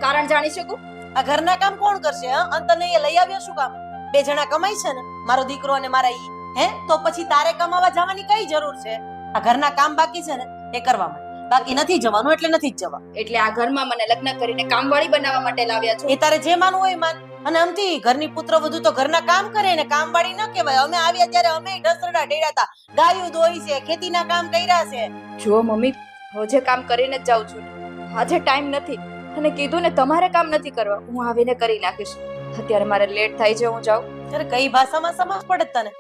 કારણ જાણી શકું? આ ઘરના કામ કોણ કરશે? અને તને એ લઈ આવ્યો શું કામ? બે જણા કમાય છે ને, મારો દીકરો અને મારા ઈ. હે, તો પછી તારે કમાવા જવાની કઈ જરૂર છે? આ ઘરના કામ બાકી છે ને એ કરવા માટે. બાકી નથી જવાનું એટલે નથી જ જવા. એટલે આ ઘરમાં મને લગ્ન કરીને કામવાળી બનાવવા માટે લાવ્યા છો? એ તારે જે માનવું હોય માન. અને આમથી ઘરની પુત્રવધુ તો ઘરના કામ કરે ને કામવાળી ન કહેવાય. અમે આવ્યા ત્યારે અમે ઢસરડા ડેડા હતા, ગાયું દોઈ છે, ખેતીના કામ કર્યા છે. જુઓ મમ્મી, રોજે કામ કરીને જ જાઉં છું. આજે ટાઈમ નથી અને કીધું ને તમારે કામ નથી કરવા, હું આવીને કરી નાખીશ. અત્યારે મારે લેટ થાય છે, હું જાઉં. અરે કઈ ભાષામાં સમજ પડે તને?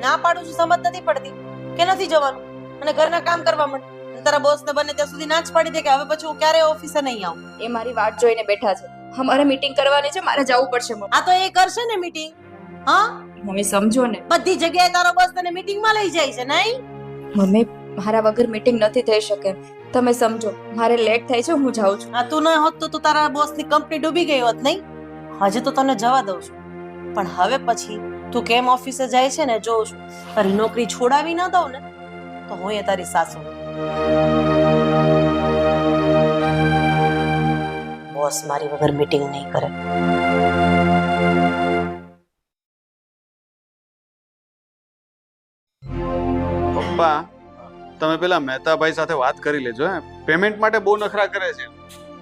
ના પાડું છું, સમજ નથી પડતી કે નથી જવાનું અને ઘરના કામ કરવા માંડ. તારા બોસને બને ત્યાં સુધી ના જ પાડી દે કે હવે પછી હું ક્યારે ઓફિસે નહીં આવું. એ મારી વાટ જોઈને બેઠા છે. અમારે મીટિંગ કરવાની છે, મારે જવું પડશે મમ્મી. આ તો એ કરશે ને મીટિંગ. હા મમ્મી સમજો ને. બધી જગ્યાએ તારો બોસ તને મીટિંગમાં લઈ જાય છે નહીં? મમ્મી, મારા વગર મીટિંગ નથી થઈ શકે. તમે સમજો, મારે લેટ થાય છે, હું જાઉં છું. આ તું ન હોત તો તારા બોસની કંપની ડૂબી ગઈ હોત નહીં? હજુ તો તને જવા દઉં છું, પણ હવે પછી તું કેમ ઓફિસે જાય છે ને જોઉં છું. તારી નોકરી છોડાવી ન દઉં ને તો હું એ તારી સાસુ. બોસ મારી વગર મીટિંગ નહીં કરે. પપ્પા, તમે પેલા મહેતાભાઈ સાથે વાત કરી લેજો. પેમેન્ટ માટે બહુ નખરા કરે છે.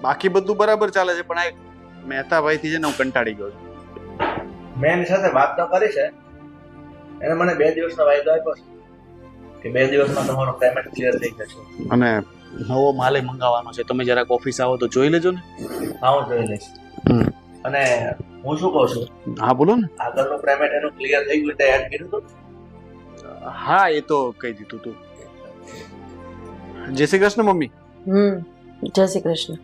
બાકી બધું બરાબર ચાલે છે, પણ આ મહેતાભાઈ થી છે ને હું કંટાળી ગયો છું. મેં એની સાથે વાત તો કરી છે. એને મને 2 દિવસનો વાયદો આપ્યો છે કે 2 દિવસમાં તમારો પેમેન્ટ ક્લિયર થઈ જશે. અને નવો માલ મંગાવવાનો છે, તમે જરાક ઓફિસ આવો તો જોઈ લેજો ને. હા, હું જોઈ લઈશ. અને હું શું કહું છું, હા બોલો ને. આગળનું પેમેન્ટ એનું ક્લિયર થઈ ગયું એટલે એડ કર્યું હતું. હા એ તો કહી દીધું તું. જય શ્રી કૃષ્ણ મમ્મી. જય શ્રી કૃષ્ણ.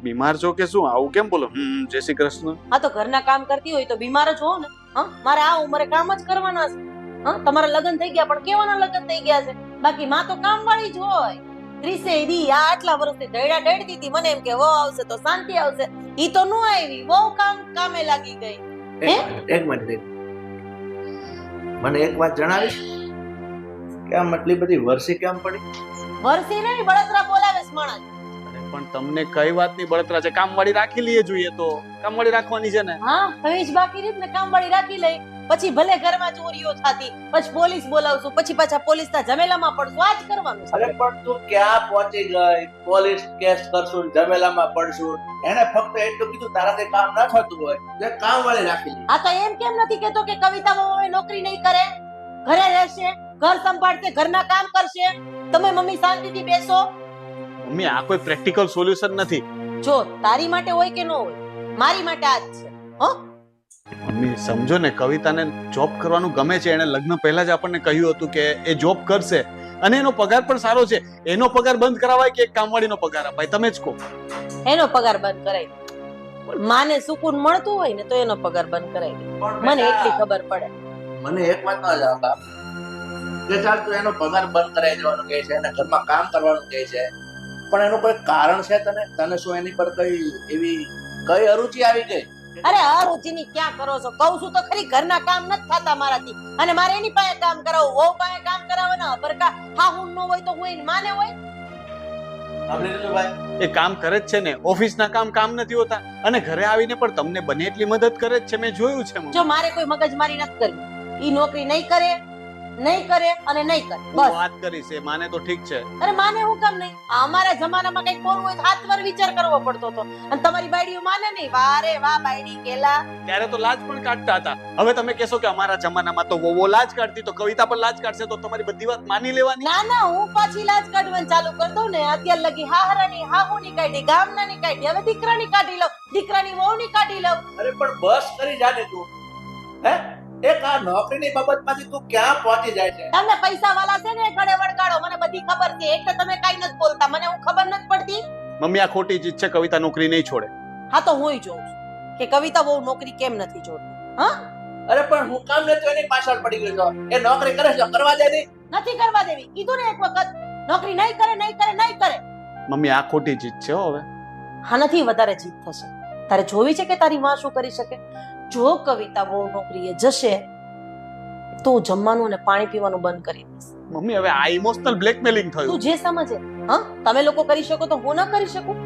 બીમાર છો કે શું? આવું કેમ બોલો? જય શ્રી કૃષ્ણ. હા તો ઘરના કામ કરતી હોય તો બીમાર જ હો ને. હા, મારે આ ઉંમરે કામ જ કરવાના છે. હા, તમારા લગ્ન થઈ ગયા પણ કેવાના લગ્ન થઈ ગયા છે? બાકી માં તો કામ વાળી જ હોય. 30 દી આ આટલા વર્ષથી દૈડા દૈડતી હતી, મને એમ કે વહુ આવશે તો શાંતિ આવશે. ઈ તો નો આવી, બહુ કામે લાગી ગઈ. એક મિનિટ, મને એક વાત જણાવીશ કે આમ આટલી બધી વર્ષી કેમ પડી? વર્ષી નહીં, બળતરા બોલાવે છે માણસ. પણ તમને કઈ વાતની બળતરા છે? કામવાળી રાખી લઈએ જોઈએ તો. કામવાળી રાખવાની છે ને. હા, હવે જ બાકી રીત ને કામવાળી રાખી લઈ. પછી ભલે ઘરમાં ચોરીઓ થતી, પછી પોલીસ બોલાવશું, પછી પાછા પોલીસના ઝમેલામાં પડશું. આ જ કરવાનું છે. અરે પણ તું ક્યાં પહોંચી ગઈ? પોલીસ કેસ કરશું, ઝમેલામાં પડશું. એને ફક્ત એટલું કીધું તારાથી કામ ન થતું હોય તો કામવાળી રાખી લે. આ તો એમ કેમ નથી કેતો કે કવિતા હવે નોકરી નહીં કરે, ઘરે રહેશે, ઘર સંભાળશે, ઘરના કામ કરશે, તમે મમ્મી શાંતિથી બેસો. મમ્મી આ કોઈ પ્રેક્ટિકલ સોલ્યુશન નથી. જો તારી માટે હોય કે ન હોય, મારી માટે આ જ છે. હો મમ્મી સમજો ને, કવિતાને જોબ કરવાનું ગમે છે. એને લગ્ન પહેલા જ આપણને કહ્યું હતું કે એ જોબ કરશે અને એનો પગાર પણ સારો છે. એનો પગાર બંધ કરાવાય કે એક કામવાળીનો પગાર અપાય? તમે જ કહો. એનો પગાર બંધ કરાય. માને સુકૂન મળતું હોય ને તો એનો પગાર બંધ કરાય. મને એટલી ખબર પડે. મને એક વાત નો જવાબ આપ કે ચાલ તું એનો પગાર બંધ કરાવી દેવાનું કહે છે અને ઘરમાં કામ કરવાનું કહે છે, પણ એનું કોઈ કારણ છે? તને શું એની પર કઈ અરુચિ આવી ગઈ? અરે અરુચિની ક્યાં કરો છો? કહું છું તો ખરી, ઘરના કામ નથી થતા મારાથી અને મારે એની પાસે કામ કરાવવું, વહુ પાસે કામ કરાવવાના. બરકા હા હું ન હોય તો હું એની માને હોય. એ કામ કરે જ છે ને. ઓફિસના કામ નથી હોતા અને ઘરે આવીને પણ તમને બને એટલી મદદ કરે જ છે. મેં જોયું છે. જો મારે કોઈ મગજમારી નથી કરવી. ઈ નોકરી નહીં કરે અને નહીં કરે, બસ. વાત કરી છે માને તો ઠીક છે. અરે માને હું કામ નહીં? અમારા જમાનામાં કઈક બોલવું હોય તો 7 વાર વિચાર કરવો પડતો હતો અને તમારી બાયડીઓ માને નહીં. વારે વાહ બાયડી કેલા. ત્યારે તો લાજ પણ કાઢતા હતા. હવે તમે કહેશો કે અમારા જમાનામાં તો વહુઓ લાજ કાઢતી, તો કવિતા પણ લાજ કાઢશે, તો તમારી બધી વાત માની લેવાની? ના, હું પાછી લાજ કાઢવાનું ચાલુ કરી દઉં ને. અત્યાર લગી હાહરાની હાહુની કાઢી, ગામનાની કાઢી, હવે દીકરાની કાઢી લઉં, દીકરાની વહુની કાઢી લઉં. અરે પણ બસ કરી જાને તું. હે, એક આ નોકરીની બાબતમાંથી તું ક્યાં પહોંચી જાય છે? તમને પૈસા વાળા છે ને ગળે વળગાડો, મને બધી ખબર છે. એટલે તમે કઈ નથી બોલતા, મને હું ખબર નથી પડતી. મમ્મી આ ખોટી ચીજ છે. કવિતા નોકરી નહીં છોડે. હા તો હુંય જોઉં છું કે કવિતા બહુ નોકરી કેમ નથી છોડતી. હા, અરે પણ હું કામ નથી એની પાછળ પડી ગયો છો. એ નોકરી કરે છે, કરવા દે નહીં. નથી કરવા દેવી. કીધું ને એક વખત, નોકરી નહીં કરે. મમ્મી આ ખોટી ચીજ છે. હવે આનાથી વધારે જીત થશે. તારે જોવી છે કે તારી માં શું કરી શકે. જો કવિતા બહુ નોકરીએ જશે તો જમવાનું અને પાણી પીવાનું બંધ કરી દેશે. મમ્મી હવે આ ઇમોશનલ બ્લેકમેલિંગ થયું. તું જે સમજે. હા, તમે લોકો કરી શકો તો હું ન કરી શકું?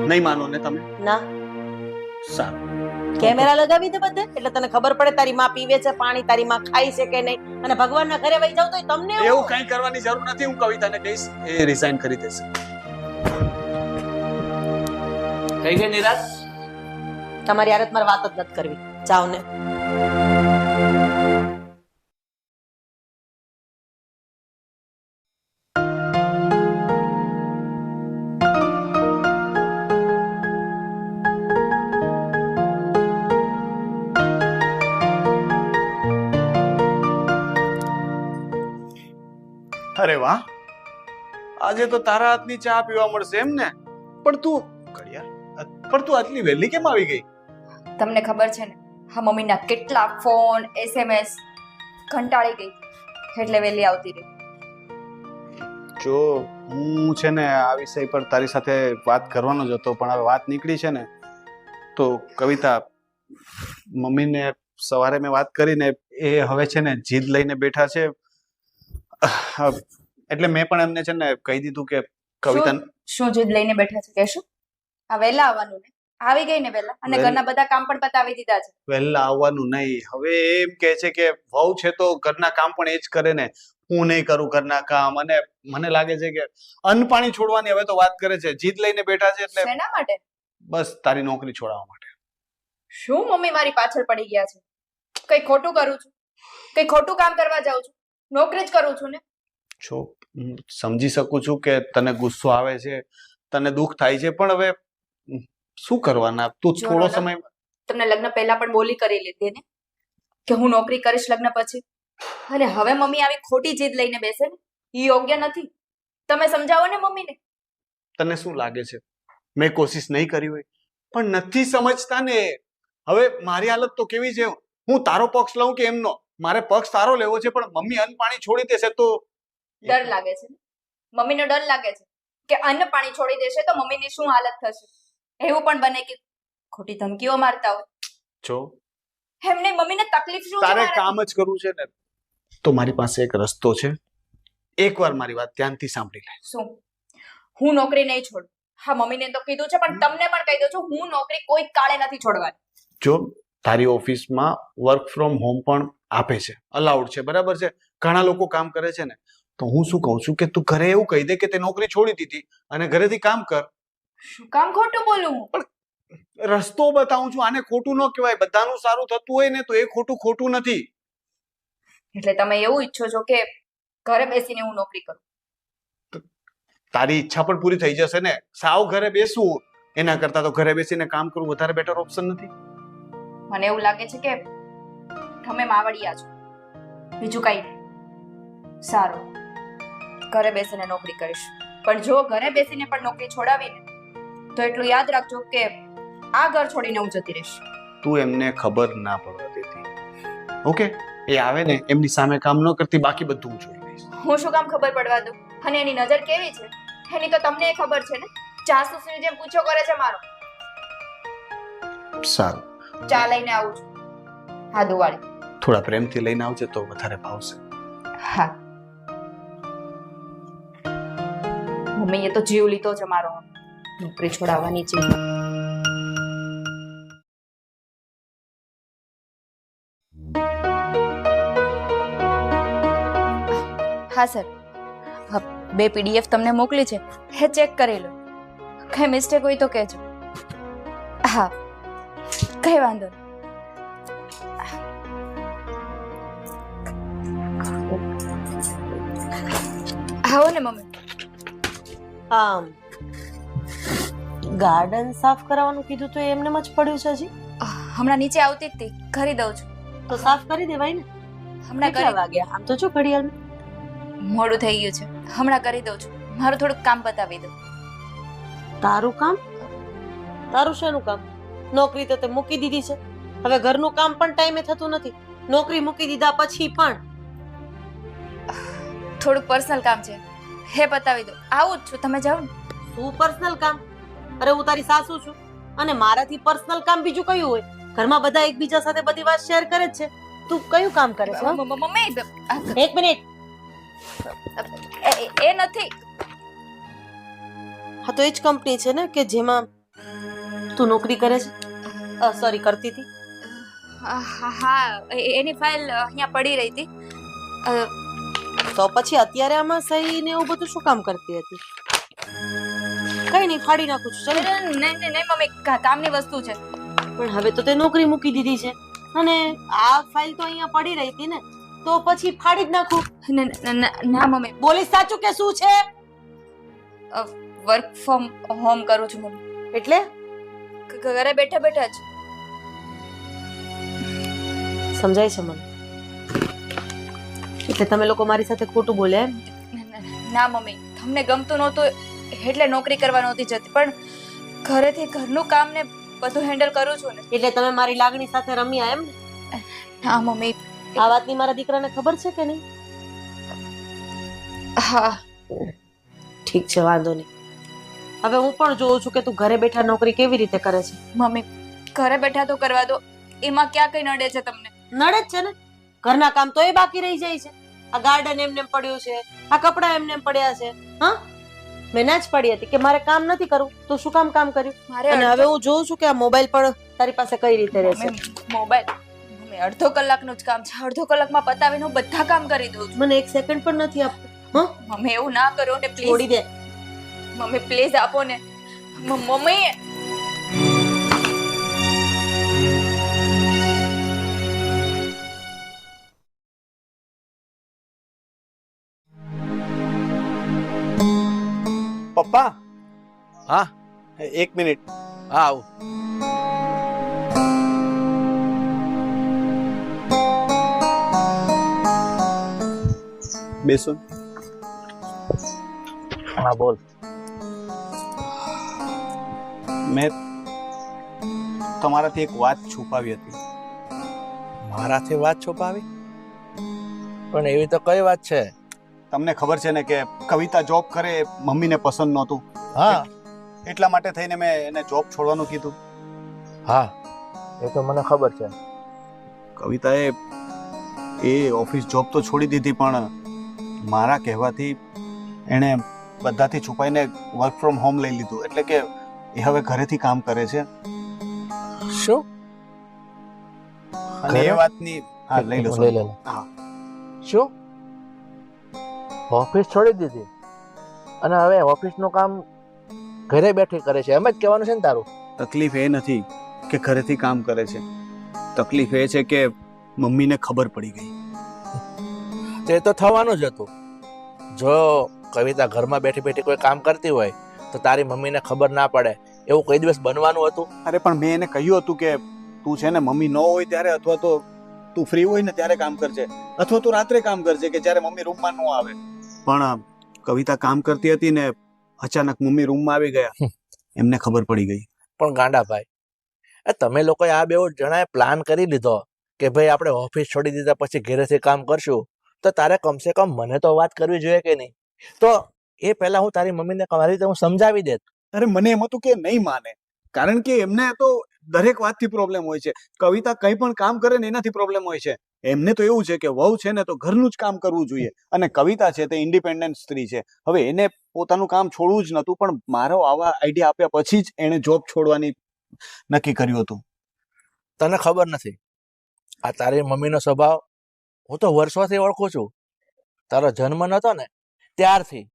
નહીં માનો ને તમે? ના. સારું, કેમેરા લગાવી દે બધે, એટલે તને ખબર પડે તારી માં પીવે છે પાણી, તારી માં ખાય છે કે નહીં. અને ભગવાનના ઘરે વહી જાવ તો તમને એવું કઈ કરવાની જરૂર નથી. હું કવિતાને કહીશ, એ રિઝાઇન કરી દેશે. કઈ ગઈ નિરાશ? તમારી આરત મારે વાત જ નથી કરવી. જાઓ ને. અરે વાહ, આજે તો તારા હાથની ચા પીવા મળશે એમ ને? પણ તું આટલી વહેલી કેમ આવી ગઈ? તમને ખબર છે ને, હા મમ્મીના કેટલા ફોન SMS, કંટાળી ગઈ એટલે વહેલી આવતી રહી. જો હું છે ને આ વિષય પર તારી સાથે વાત કરવાનો જ હતો, પણ હવે વાત નીકળી છે ને તો કવિતા, મમ્મીને સવારે મેં વાત કરીને એ હવે છે ને જીદ લઈને બેઠા છે. એટલે મેં પણ એમને છે ને કહી દીધું કે કવિતા. શું જીદ લઈને બેઠા છે કહેશો? આ વહેલા આવવાનું ને? આવી ગઈ ને વહેલા, અને ઘરના બધા કામ પણ પતાવી દીધા છે. વહેલા આવવાનું નહીં. હવે એમ કહે છે કે વહુ છે તો ઘરના કામ પણ એ જ કરે ને, હું નહીં કરું ઘરના કામ. અને મને લાગે છે કે અન્ન પાણી છોડવાની હવે તો વાત કરે છે. જીદ લઈને બેઠા છે. એટલે શેના માટે? બસ તારી નોકરી છોડાવવા માટે. શું મમ્મી મારી પાછળ પડી ગયા છે? કઈ ખોટું કરું છું? કઈ ખોટું કામ કરવા જાઉં છું? નોકરી જ કરું છું ને. જો હું સમજી શકું છું કે તને ગુસ્સો આવે છે, તને દુઃખ થાય છે, પણ હવે શું કરવાના? તું જો થોડો રોનક, સમય તમને લગ્ન પહેલા પણ બોલી કરી લીધી ને કે હું નોકરી કરીશ લગ્ન પછી, અને હવે મમ્મી આવી ખોટી જીદ લઈને બેસે ને એ યોગ્ય નથી. તમે સમજાવો ને મમ્મીને. તને શું લાગે છે મેં કોશિશ નહીં કરી હોય? પણ નથી સમજતા ને. હવે મારી હાલત તો કેવી છે, હું તારો પક્ષ લઉં કે એમનો? મારે પક્ષ તારો લેવો છે, પણ મમ્મી અન્ન પાણી છોડી દેશે તો ડર લાગે છે ને? મમ્મીને ડર લાગે છે કે અન્ન પાણી છોડી દેશે તો મમ્મીની શું હાલત થશે? એવું પણ બને કે ખોટી ધમકીઓ મારતા હોય. જો એમને મમ્મીને તકલીફ શું છે તારે મારાથી? કામ જ કરવું છે ને, તો મારી પાસે એક રસ્તો છે. એકવાર મારી વાત ધ્યાનથી સાંભળી લે. શું? હું નોકરી નહીં છોડું. હા, મમ્મીને તો કીધું છે, પણ તમને પણ કહી દઉં છું, હું નોકરી કોઈ કાળે નથી છોડવાની. જો તારી ઓફિસમાં વર્ક ફ્રોમ હોમ પણ આપે છે, અલાઉડ છે, બરાબર છે. ઘણા લોકો કામ કરે છે ને, તો હું શું કહું છું કે તું ઘરે એવું કહી દે કે તે નોકરી છોડી દીધી અને ઘરેથી કામ કર. શું કામ ખોટું બોલું હું? રસ્તો બતાવું છું. આને ખોટું ન કહેવાય. બધાનું સારું થતું હોય ને તો એ ખોટું નથી. એટલે તમે એવું ઈચ્છો છો કે ઘરે બેસીને હું નોકરી કરું? તારી ઈચ્છા પણ પૂરી થઈ જશે ને. સાવ ઘરે બેસવું એના કરતા તો ઘરે બેસીને કામ કરવું વધારે બેટર ઓપ્શન નથી? મને એવું લાગે છે કે તમે માવડિયા છો, બીજું કઈ નહીં. સારું, ઘરે બેસીને નોકરી કરીશ, પણ જો ઘરે બેસીને પણ નોકરી છોડાવીને તો એટલું યાદ રાખજો કે આ ઘર છોડીને હું જતી રહીશ. તું એમને ખબર ના પડવા દેતી, ઓકે? એ આવે ને એમની સામે કામ ન કરતી, બાકી બધું હું જોઈ લઈશ. હું શું કામ ખબર પડવા દઉં? અને એની નજર કેવી છે એની તો તમને ખબર છે ને. જાસૂસની જેમ પૂછો કરે છે મારો. સારું, ચા લઈને આવું છું. હા, દુવાળી. થોડા પ્રેમથી લઈને આવજે તો વધારે ભાવશે. હા. મમ્મીએ તો જીવ લીધો છે મારો, નોકરી છોડાવવાની છે. હા સર, બે પીડીએફ તમને મોકલી છે, હે ચેક કરી લો. કઈ મિસ્ટેક હોય તો કહેજો. હા, કઈ વાંધો નહીં. આવો ને મમ્મી. ગાર્ડન સાફ કરાવવાનું કીધું તો એમને જ પડ્યું છે હજી. હમણાં નીચે આવતી જ હતી, કરી દઉં છું. તો સાફ કરી દેવાય ને. હમણાં કેટલા કરી. વાગ્યા? આમ તો જો ઘડિયાળ મોડું થઈ ગયું છે, હમણાં કરી દઉં છું. મારું થોડુંક કામ બતાવી દઉં. તારું કામ? તારું શેનું કામ? નોકરી તો તે મૂકી દીધી છે, હવે ઘરનું કામ પણ ટાઈમે થતું નથી. નોકરી મૂકી દીધા પછી પણ થોડુંક પર્સનલ કામ છે, હે બતાવી દઉં. આવું જ છું, તમે જાઓ ને. શું પર્સનલ કામ? અરે હું તારી સાસુ છું અને મારાથી પર્સનલ કામ બીજું કયું હોય? ઘરમાં બધા એકબીજા સાથે બધી વાત શેર કરે જ છે. તું કયું કામ કરે છે? મમ્મી એક મિનિટ. એ નથી. હા, તો એ જ કંપની છે ને કે જેમાં તું નોકરી કરે છે? સોરી, કરતી હતી. હા, એની ફાઇલ અહીંયા પડી રહી હતી. તો પછી અત્યારે આમાં સહી ને એવું બધું શું કામ કરતી હતી? કઈ નહીં, ફાડી નાખું છું. ચાલ. નહીં મમ્મી, કામની વસ્તુ છે. પણ હવે તો તે નોકરી મૂકી દીધી છે અને આ ફાઇલ તો અહીંયા પડી રહી હતી ને, તો પછી ફાડી જ નાખું. ના મમ્મી, બોલીશ સાચું કે શું છે? વર્ક ફ્રોમ હોમ કરું છું મમ્મી. એટલે ઘરે બેઠા બેઠા જ. સમજાય છે મને. એટલે તમે લોકો મારી સાથે ખોટું બોલ્યા એમ? ના મમ્મી, તમને ગમતું નહોતું એટલે નોકરી કરવા નહોતી જતી, પણ ઘરેથી ઘરનું કામ ને બધું હેન્ડલ કરું છું ને. એટલે તમે મારી લાગણી સાથે રમ્યા એમ? હા મમ્મી. આ વાતની મારા દીકરાને ખબર છે કે નહીં? હા. ઠીક છે, વાંધો નહીં. હવે હું પણ જોઉં છું કે તું ઘરે બેઠા નોકરી કેવી રીતે કરે છે. મમ્મી, ઘરે બેઠા તો કરવા દો, એમાં ક્યાં કઈ નડે છે તમને? નડે જ છે ને. ઘરના કામ તો એ બાકી રહી જાય છે. આ ગાર્ડન એમને પડ્યું છે, આ કપડા એમને પડ્યા છે. હા, મેં ના જ પડી હતી કે મારે કામ નથી કરવું, તો શું કામ કર્યું? અને હવે હું જોઉં છું કે આ મોબાઈલ પણ તારી પાસે કઈ રીતે રહેશે. મોબાઈલ મમ્મી, અડધો કલાકનું જ કામ છે, અડધો કલાકમાં પતાવીને હું બધા કામ કરી દઉં છું. મને એક સેકન્ડ પણ નથી આપતું. હા મમ્મી, એવું ના કરો ને પ્લીઝ. છોડી દે મમ્મી, પ્લીઝ આપો ને. મમ્મી પપ્પા હા 1 મિનિટ. હા આવું. બેસો. હા બોલ. મેં તમારાથી એક વાત છુપાવી હતી. મારાથી વાત છુપાવી? પણ એવી તો કઈ વાત છે? તમને ખબર છે ને કે કવિતા જોબ કરે એ મમ્મીને પસંદ નહોતું. હા એટલા માટે થઈને મેં એને જોબ છોડવાનું કીધું. હા એ તો મને ખબર છે. કવિતાએ એ ઓફિસ જોબ તો છોડી દીધી, પણ મારા કહેવાથી એણે બધાથી છુપાઈને વર્ક ફ્રોમ હોમ લઈ લીધું. એટલે કે એ હવે ઘરેથી કામ કરે છે. શું? અને એ વાતની હા લઈ લો લઈ લે. હા. શું ઓફિસ છોડી દીધી અને હવે ઓફિસનું કામ ઘરે બેઠી કરે છે, એમ જ કહેવાનું છે ને તારું? તકલીફ એ નથી કે ઘરેથી કામ કરે છે, તકલીફ એ છે કે મમ્મીને ખબર પડી ગઈ. તે તો થવાનું જ હતું. જો કવિતા ઘરમાં બેઠી બેઠી કોઈ કામ કરતી હોય તો તારી મમ્મીને ખબર ના પડે એવું કોઈ દિવસ બનવાનું હતું? અરે પણ મેં એને કહ્યું હતું કે તું છે ને મમ્મી ન હોય ત્યારે, અથવા તો તું ફ્રી હોય ને ત્યારે કામ કરજે, અથવા તો રાત્રે કામ કરજે કે જ્યારે મમ્મી રૂમમાં ન આવે. પણ કવિતા કામ કરતી હતી ને અચાનક મમ્મી રૂમમાં આવી ગયા, એમને ખબર પડી ગઈ. પણ ગાંડા ભાઈ, તમે લોકોએ આ બે જણાએ પ્લાન કરી લીધો કે ભાઈ આપણે ઓફિસ છોડી દીધા પછી ઘરેથી કામ કરશું, તો તારે કમસે કમ મને તો વાત કરવી જોઈએ કે નહીં? તો એ પહેલા હું તારી મમ્મીને મારી રીતે હું સમજાવી દેત. અરે મને એમ હતું કે નહીં માને, કારણ કે એમને તો દરેક વાતથી પ્રોબ્લેમ હોય છે. કવિતા કંઈ પણ કામ કરે ને એનાથી પ્રોબ્લેમ હોય છે. એમને તો એવું છે કે વહુ છે ને તો ઘરનું જ કામ કરવું જોઈએ, અને કવિતા છે તે ઇન્ડિપેન્ડન્ટ સ્ત્રી છે. હવે એને પોતાનું કામ છોડવું જ નતું, પણ મારો આવા આઈડિયા આપ્યા પછી જ એને જોબ છોડવાની નક્કી કર્યું હતું. તને ખબર નથી, આ તારી મમ્મીનો સ્વભાવ હું તો વર્ષોથી ઓળખું છું. તારો જન્મ નતો ને ત્યારથી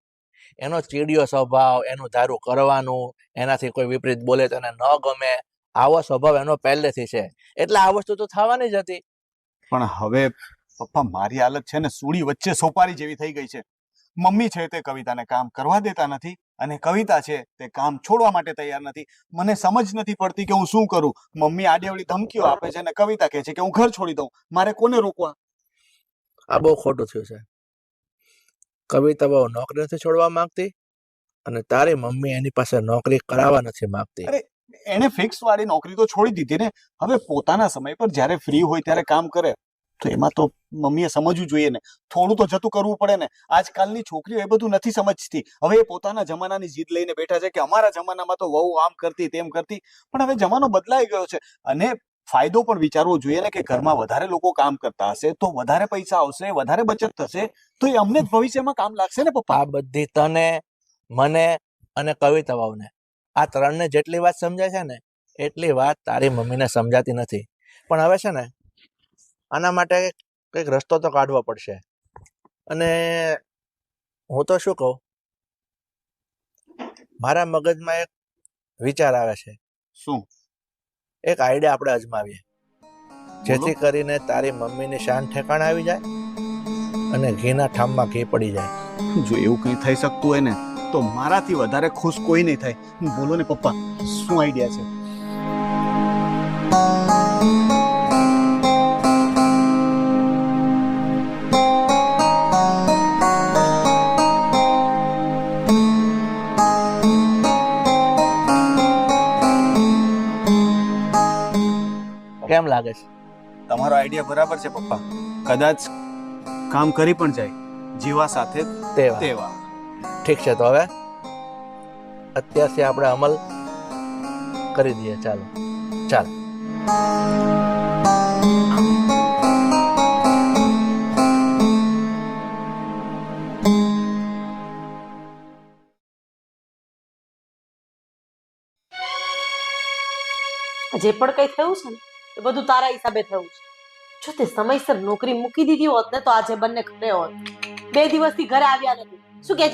એનો ચીડિયો સ્વભાવ, એનું ધારું કરવાનું, એનાથી કોઈ વિપરીત બોલે તો એને ન ગમે, આવો સ્વભાવ એનો પહેલેથી છે. એટલે આ વસ્તુ તો થવાની જ હતી. પણ હવે પપ્પા મારી હાલત છે ને સૂળી વચ્ચે સોપારી જેવી થઈ ગઈ છે. મમ્મી છે તે કવિતાને કામ કરવા દેતા નથી, અને કવિતા છે તે કામ છોડવા માટે તૈયાર નથી. મને સમજ નથી પડતી કે હું શું કરું. મમ્મી આડેવડી ધમકીઓ આપે છે અને કવિતા કહે છે કે હું ઘર છોડી દઉં. મારે કોને રોકવા? આ બહુ ખોટું થયું છે. કવિતા બહુ નોકરી નથી છોડવા માંગતી અને તારી મમ્મી એની પાસે નોકરી કરાવવા નથી માંગતી. અરે એને ફિક્સ વાળી નોકરી તો છોડી દીધી ને. હવે પોતાના સમય પર જ્યારે ફ્રી હોય ત્યારે કામ કરે, તો એમાં તો મમ્મીએ સમજવું જોઈએ ને. થોડું તો જતું કરવું પડે ને. આજકાલની છોકરીઓ એ બધું નથી સમજતી. હવે એ પોતાના જમાનાની જીદ લઈને બેઠા છે કે અમારા જમાનામાં તો વહુ આમ કરતી તેમ કરતી. પણ હવે જમાનો બદલાઈ ગયો છે, અને ફાયદો પણ વિચારવો જોઈએ ને કે ઘરમાં વધારે લોકો કામ કરતા હશે તો વધારે પૈસા આવશે, વધારે બચત થશે, તો એ અમને જ ભવિષ્યમાં કામ લાગશે ને પપ્પા. આ બધી તને, મને અને કવિતા વહુને, આ ત્રણને જેટલી વાત સમજાય છે ને એટલી વાત તારી મમ્મીને સમજાતી નથી. પણ હવે છે ને આના માટે કંઈક રસ્તો તો કાઢવો પડશે. અને હું તો શું કહું, મારા મગજમાં એક વિચાર આવે છે. શું? એક આઈડિયા આપણે અજમાવીએ, જેથી કરીને તારી મમ્મીની શાન ઠેકાણે આવી જાય અને ઘીના ઠામમાં ઘી પડી જાય. જો એવું કંઈ થઈ શકતું હોય ને તો મારાથી વધારે ખુશ કોઈ નહીં થાય. બોલો ને પપ્પા, શું આઈડિયા છે? કેમ લાગે છે? તમારો આઈડિયા બરાબર છે પપ્પા. કદાચ કામ કરી પણ જાય. જીવા સાથે તેવા. ઠીક છે, તો હવે અત્યારથી આપણે અમલ કરી દઈએ. ચાલો ચાલ. જે પણ કઈ થયું છે ને એ બધું તારા હિસાબે થયું છે. જો તે સમયસર નોકરી મૂકી દીધી હોત ને તો આજે બંને ઘરે હોત. 2 દિવસથી ઘરે આવ્યા નથી. શું કે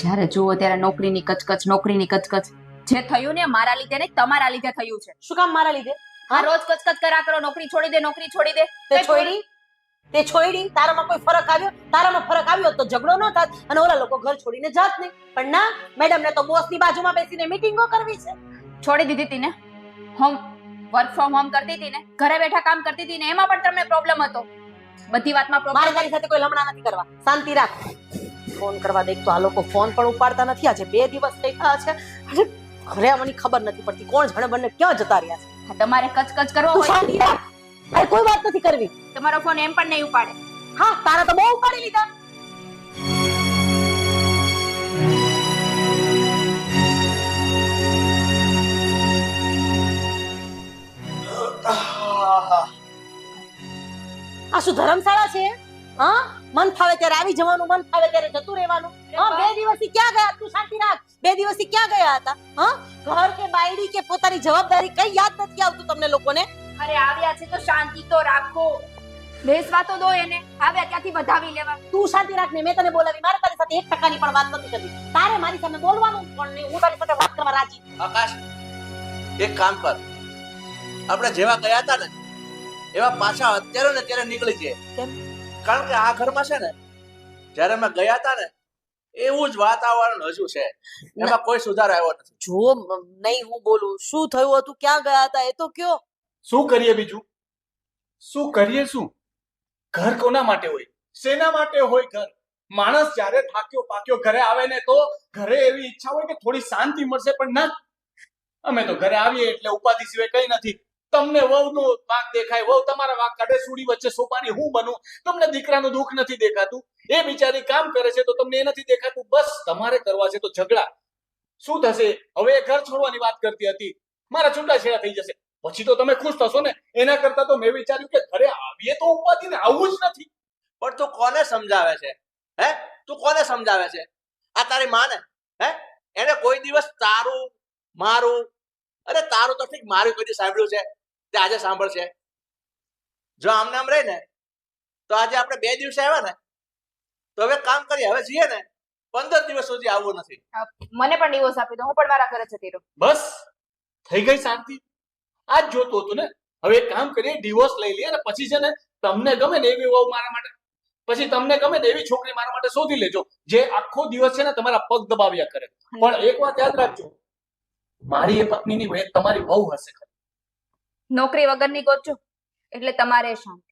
જ્યારે જુઓ ત્યારે નોકરીની કચકચ, નોકરીની કચકચ. જે થયું ને મારા લીધે નહીં, તમારા લીધે થયું છે. શું કામ મારા લીધે? આ રોજ કચકચ કર્યા કરો, નોકરી છોડી દે, નોકરી છોડી દે. તે છોડી? તે છોડી તારામાં કોઈ ફરક આવ્યો? તારામાં ફરક આવ્યો તો ઝઘડો ન થાત અને ઓલા લોકો ઘર છોડીને જાત નહીં. પણ ના, મેડમને તો બોસની બાજુમાં બેસીને મીટિંગો કરવી છે. છોડી દીધી હતી ને હોમ વર્ક ફ્રોમ હોમ કરતી હતી ને, ઘરે બેઠા કામ કરતી હતી ને, એમાં પણ તમને પ્રોબ્લેમ હતો. બધી વાતમાં મારે પ્રોબ્લેમ. તારી સાથે કોઈ લમણા નથી કરવા. શાંતિ રાખ. ફોન કરવા દેખ તો આ લોકો ફોન પણ ઉપાડતા નથી. આજે 2 દિવસ થઈ ગયા છે. અરે ઘરે આવવાની ખબર નથી પડતી. કોણ જાણે બંને ક્યાં જતા રહ્યા છે. તમારે કચકચ કરવો તું હોય શાંતિ રાખ. અરે કોઈ વાત નથી કરવી. તમારો ફોન એમ પણ નહીં ઉપાડે. હા, તારા તો બહુ ઉપાડી લીધા. આ શું ધર્મશાળા છે? હા, મન ફાવે ત્યારે આવી જવાનું, મન ફાવે ત્યારે જતું રહેવાનું. હા, 2 દિવસથી ક્યાં ગયા? તું શાંતિ રાખ. 2 દિવસથી ક્યાં ગયા હતા? હા, ઘર કે બાયડી કે પોતાની જવાબદારી કઈ યાદ નથી આવતું તમને લોકોને? અરે આવ્યા છે તો શાંતિ તો રાખો. બેસવા તો દો એને. આવ્યા ત્યાંથી વધાવી લેવા. તું શાંતિ રાખ ને. મેં તને બોલાવી. મારે તારી સાથે 1% ની પણ વાત નથી કરવી. તારે મારી સામે બોલવાનું પણ નહીં. હું તારી સાથે વાત કરવા રાજી. આકાશ, એક કામ કર, આપણે જેવા ગયા હતા ને એવા પાછા અત્યારે ને ત્યારે નીકળી જઈએ. કેમ? કારણ કે આ ઘરમાં છે ને જ્યારે અમે ગયા હતા ને એવું જ વાતાવરણ હજુ છે. એમાં કોઈ સુધારો આવ્યો નથી. જો નહીં હું બોલું, શું થયું હતું, ક્યાં ગયા હતા એ તો કયો. શું કરીએ બીજું? શું કરીએ? શું ઘર કોના માટે હોય? શેના માટે હોય ઘર? માણસ જ્યારે થાક્યો પાક્યો ઘરે આવે ને તો ઘરે એવી ઈચ્છા હોય કે થોડી શાંતિ મળશે, પણ ના. અમે તો ઘરે આવીએ એટલે ઉપાધિ સિવાય કઈ નથી. તમને વહુનો વાંક દેખાય, વહુ તમારા વાંક કાઢે, સુડી વચ્ચે સોપાની હું બનું. તમને દીકરાનું દુઃખ નથી દેખાતું. એ બિચારી કામ કરે છે તો તમને એ નથી દેખાતું. બસ તમારે કરવા છે તો ઝઘડા. શું થશે? હવે એ ઘર છોડવાની વાત કરતી હતી, મારા છૂટાછેડા થઈ જશે. પછી તો તમે ખુશ થશો ને. એના કરતા તો મેં વિચાર્યું કે ઘરે આવીએ તો ઉપાધિ ને આવવું જ નથી. પણ તું કોને સમજાવે છે? હે, તું કોને સમજાવે છે? આ તારી માને? હે, એને કોઈ દિવસ તારું મારું, અરે તારું તો ઠીક, મારું કોઈ સાંભળ્યું છે તે આજે સાંભળશે. જો આમને આમ રહી ને તો આજે આપણે 2 દિવસે આવ્યા ને તો હવે કામ કરીએ. હવે જઈએ ને 15 દિવસ સુધી આવવું નથી. મને પણ ડિવોર્સ આપી દો. હું પણ મારા ઘરે જતી રહું. બસ થઈ ગઈ શાંતિ. આ જ જોતું હતું ને. હવે એક કામ કરીએ, ડિવોર્સ લઈ લઈએ અને પછી છે ને તમને ગમે ને એવી વહુ મારા માટે, પછી તમને ગમે ને એવી છોકરી મારા માટે શોધી લેજો જે આખો દિવસ છે ને તમારા પગ દબાવ્યા કરે. પણ એક વાત યાદ રાખજો, મારી એ પત્નીની વેત તમારી બહુ હશે. નોકરી વગરની ગોતજો એટલે તમારે શાંતિ.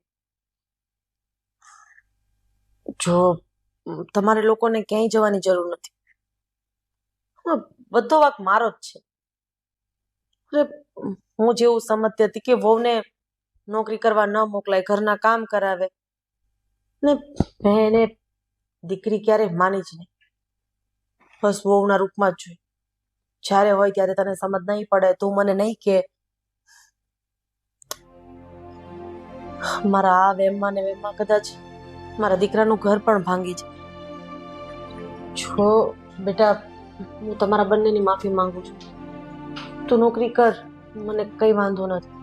જો તમારે લોકોને ક્યાંય જવાની જરૂર નથી. બધો વાંક મારો જ છે. અરે હું જેવું સમજતી હતી કે વહુને નોકરી કરવા ન મોકલાય, ઘરના કામ કરાવે ને મેં એને દીકરી ક્યારેય માની જ નહીં. બસ વહુના રૂપમાં જ જોઈ. જ્યારે હોય ત્યારે તને સમજ નહીં પડે, તું મને નહીં કે. મારા આ વેમમાં ને વેમમાં કદાચ મારા દીકરાનું ઘર પણ ભાંગી છે. જો બેટા, હું તમારા બંનેની માફી માંગુ છું. તું નોકરી કર, મને કઈ વાંધો નથી.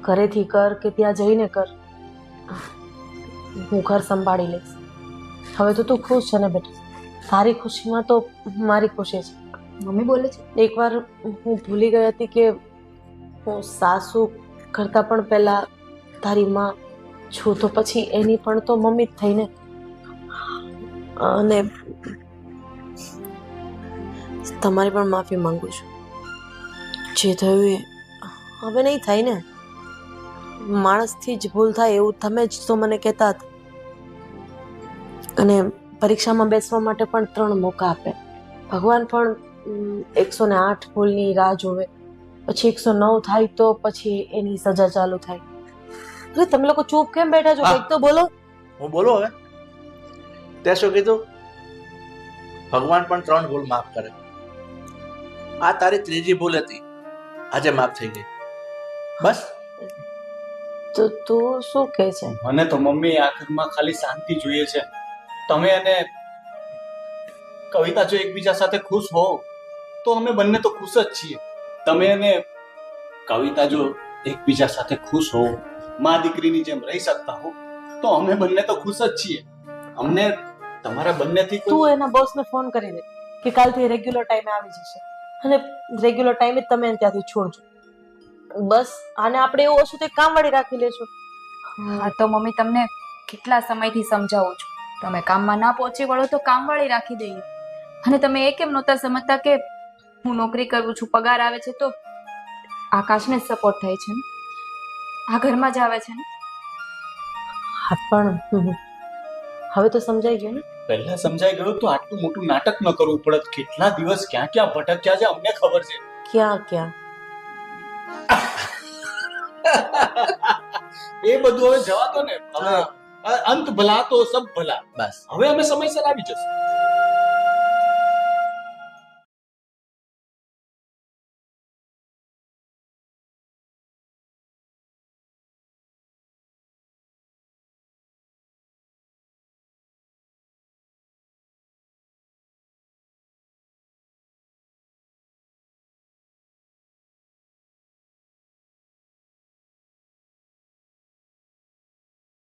ઘરેથી કર કે ત્યાં જઈને કર, હું ઘર સંભાળી લઈશ. હવે તો તું ખુશ છે ને બેટા? તારી ખુશીમાં તો મારી ખુશી છે. મમ્મી બોલે છે. એકવાર હું ભૂલી ગઈ હતી કે હું સાસુ કરતા પણ પહેલા તારી માં છું, તો પછી એની પણ તો મમ્મી જ થઈને. અને તમારી પણ માફી માંગુ છું. જે થયું એ હવે નહીં થાય ને. માણસથી જ ભૂલ થાય એવું તમે જ તો મને કહેતા હતા. અને પરીક્ષામાં બેસવા માટે પણ 3 મોકા આપે. ભગવાન પણ 108 ભૂલની રાહ જોવે, પછી 109 થાય તો પછી એની સજા ચાલુ થાય. અરે તમે લોકો ચૂપ કેમ બેઠા છો? કંઈક તો બોલો. હું બોલો હવે. તે શું કીધું? ભગવાન પણ 3 ભૂલ માફ કરે. આ તારી 3જી ભૂલ હતી, આજે માફ થઈ ગઈ. બસ. તો તું શું કહે છે? મને તો મમ્મી આ ઘરમાં ખાલી શાંતિ જોઈએ છે. તમે અને કવિતા જો એકબીજા સાથે ખુશ હો તો અમે બંને તો ખુશ જ છીએ. તમે અને કવિતા જો એકબીજા સાથે ખુશ હો, માં દીકરીની જેમ રહી શકતા હો, તો અમે બંને તો ખુશ જ છીએ. અમને તમારા બંનેથી તું એના બોસને ફોન કરી દે કે કાલથી રેગ્યુલર ટાઈમે આવી જશે અને રેગ્યુલર ટાઈમે જ તમે ત્યાંથી છોડજો. બસ આને આપણે એવું હશે તો એક કામવાળી રાખી લેશું. હા તો મમ્મી તમને કેટલા સમયથી સમજાવું છું તમે કામમાં ના પહોંચી વળો તો કામવાળી રાખી દઈએ. અને તમે એ કેમ નહોતા સમજતા કે હું નોકરી કરું છું, પગાર આવે છે તો આકાશને સપોર્ટ થાય છે ને, આ ઘરમાં જ આવે છે ને. હા પણ હવે તો સમજાઈ ગયું ને. પહેલા સમજાઈ ગયું તો આટલું મોટું નાટક ન કરવું પડત. કેટલા દિવસ ક્યાં ક્યાં ભટક્યા છે અમને ખબર છે. ક્યાં ક્યાં એ બધું હવે જવા દો ને. હવે અંત ભલા તો સબ ભલા. બસ હવે અમે સમયસર આવી જશું.